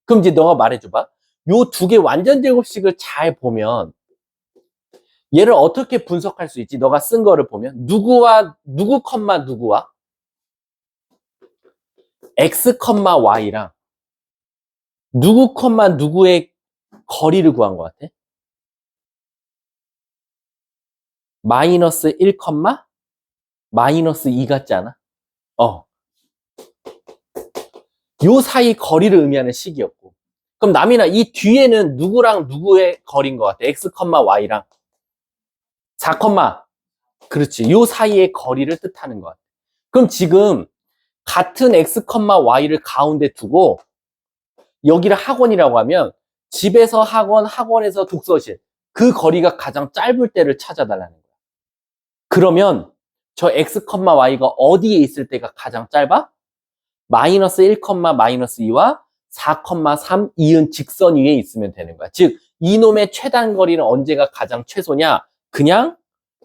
그럼 이제 너가 말해줘봐. 요 2개 완전 제곱식을 잘 보면 얘를 어떻게 분석할 수 있지? 너가 쓴 거를 보면 누구와 누구 컴마 누구와 x 컴마 y랑 누구 컴마 누구의 거리를 구한 것 같아? 마이너스 1 컴마 마이너스 2 같지 않아? 요 사이 거리를 의미하는 식이었고. 그럼 남이나 이 뒤에는 누구랑 누구의 거리인 것 같아? x 컴마 y랑 4 컴마. 그렇지. 요 사이의 거리를 뜻하는 것 같아. 그럼 지금 같은 x 컴마 y를 가운데 두고 여기를 학원이라고 하면 집에서 학원, 학원에서 독서실 그 거리가 가장 짧을 때를 찾아달라는 거야. 그러면 저 x, y가 어디에 있을 때가 가장 짧아? 마이너스 1, 마이너스 2와 4, 3 이은 직선 위에 있으면 되는 거야. 즉 이놈의 최단 거리는 언제가 가장 최소냐? 그냥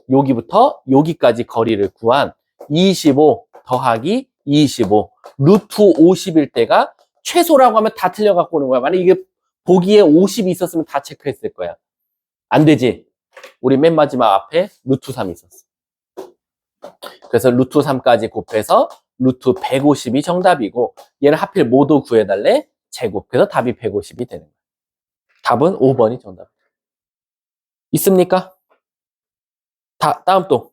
여기부터 여기까지 거리를 구한 25 더하기 25 루트 50일 때가 최소라고 하면 다 틀려 갖고 오는 거야. 만약 이게 보기에 50이 있었으면 다 체크했을 거야. 안 되지. 우리 맨 마지막 앞에 루트 3이 있었어. 그래서 루트 3까지 곱해서 루트 150이 정답이고 얘는 하필 모두 구해달래 제곱. 그래서 답이 150이 되는 거야. 답은 5번이 정답. 있습니까? 다음 또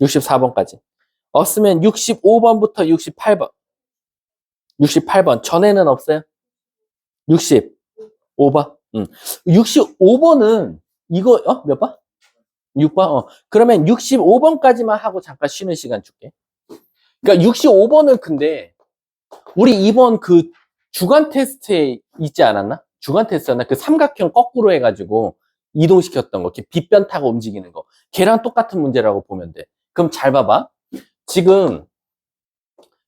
64번까지. 없으면 65번부터 68번. 68번 전에는 없어요? 65번. 65번은 이거 몇 번? 6번. 그러면 65번까지만 하고 잠깐 쉬는 시간 줄게. 그러니까 65번은 근데 우리 이번 그 주간 테스트에 있지 않았나? 주간 테스트였나? 그 삼각형 거꾸로 해가지고 이동시켰던 거. 이렇게 빗변 타고 움직이는 거. 걔랑 똑같은 문제라고 보면 돼. 그럼 잘 봐봐. 지금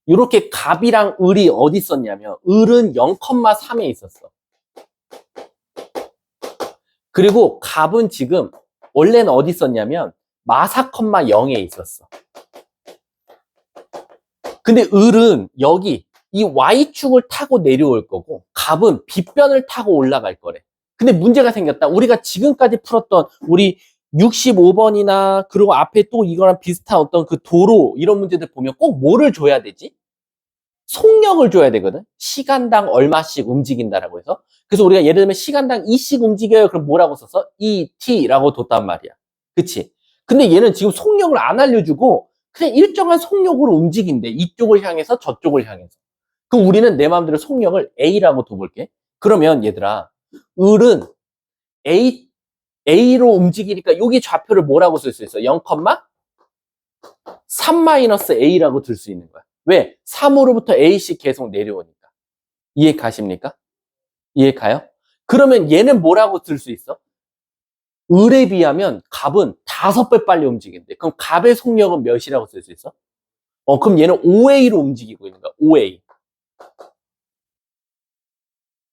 이렇게 갑이랑 을이 어디 있었냐면 을은 0,3에 있었어. 그리고 갑은 지금 원래는 어디 있었냐면 마사, 0에 있었어. 근데 을은 여기 이 Y축을 타고 내려올 거고 갑은 빗변을 타고 올라갈 거래. 근데 문제가 생겼다. 우리가 지금까지 풀었던 우리 65번이나 그리고 앞에 또 이거랑 비슷한 어떤 그 도로 이런 문제들 보면 꼭 뭐를 줘야 되지? 속력을 줘야 되거든. 시간당 얼마씩 움직인다라고 해서. 그래서 우리가 예를 들면 시간당 2씩 움직여요. 그럼 뭐라고 썼어? ET라고 뒀단 말이야. 그치? 근데 얘는 지금 속력을 안 알려주고 그냥 일정한 속력으로 움직인대. 이쪽을 향해서 저쪽을 향해서. 그럼 우리는 내 마음대로 속력을 A라고 둬볼게. 그러면 얘들아, 을은 A로 움직이니까 여기 좌표를 뭐라고 쓸 수 있어? 0,3-A라고 들 수 있는 거야. 왜? 3으로부터 A씩 계속 내려오니까. 이해 가십니까? 이해 가요? 그러면 얘는 뭐라고 들 수 있어? 을에 비하면 갑은 5배 빨리 움직인대. 그럼 갑의 속력은 몇이라고 쓸 수 있어? 그럼 얘는 5A로 움직이고 있는 거야. 5A.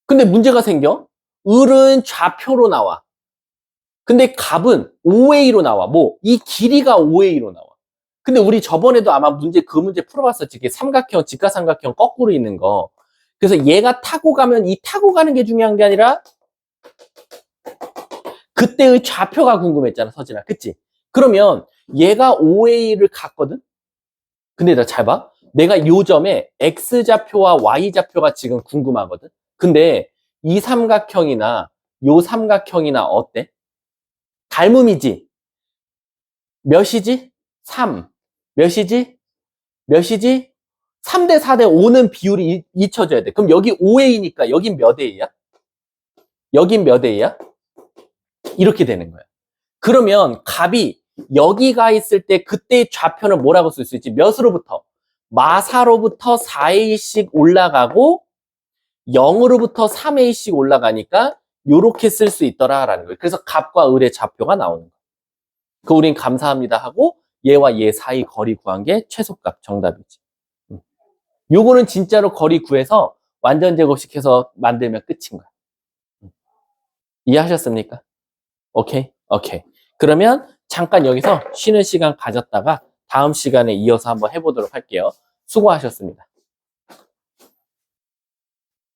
근데 문제가 생겨. 을은 좌표로 나와. 근데 갑은 5A로 나와. 이 길이가 5A로 나와. 근데 우리 저번에도 아마 그 문제 풀어봤었지. 이게 삼각형, 직각삼각형 거꾸로 있는 거. 그래서 얘가 타고 가면 이 타고 가는 게 중요한 게 아니라 그때의 좌표가 궁금했잖아, 서진아. 그치? 그러면 얘가 5A를 갔거든? 근데 나 잘 봐. 내가 요 점에 X좌표와 Y좌표가 지금 궁금하거든? 근데 이 삼각형이나 요 삼각형이나 어때? 닮음이지? 몇이지? 3. 몇이지? 몇이지? 3대 4대 5는 비율이 잊혀져야 돼. 그럼 여기 5A니까 여긴 몇 A야? 여긴 몇 A야? 이렇게 되는 거야. 그러면 갑이 여기가 있을 때 그때의 좌표는 뭐라고 쓸 수 있지? 몇으로부터? 마사로부터 4A씩 올라가고 0으로부터 3A씩 올라가니까 이렇게 쓸 수 있더라라는 거예요. 그래서 갑과 을의 좌표가 나오는 거예요. 그 우린 감사합니다 하고 얘와 얘 사이 거리 구한 게 최소값 정답이지. 요거는 진짜로 거리 구해서 완전 제곱식해서 만들면 끝인 거야. 이해하셨습니까? 오케이? 오케이. 그러면 잠깐 여기서 쉬는 시간 가졌다가 다음 시간에 이어서 한번 해보도록 할게요. 수고하셨습니다.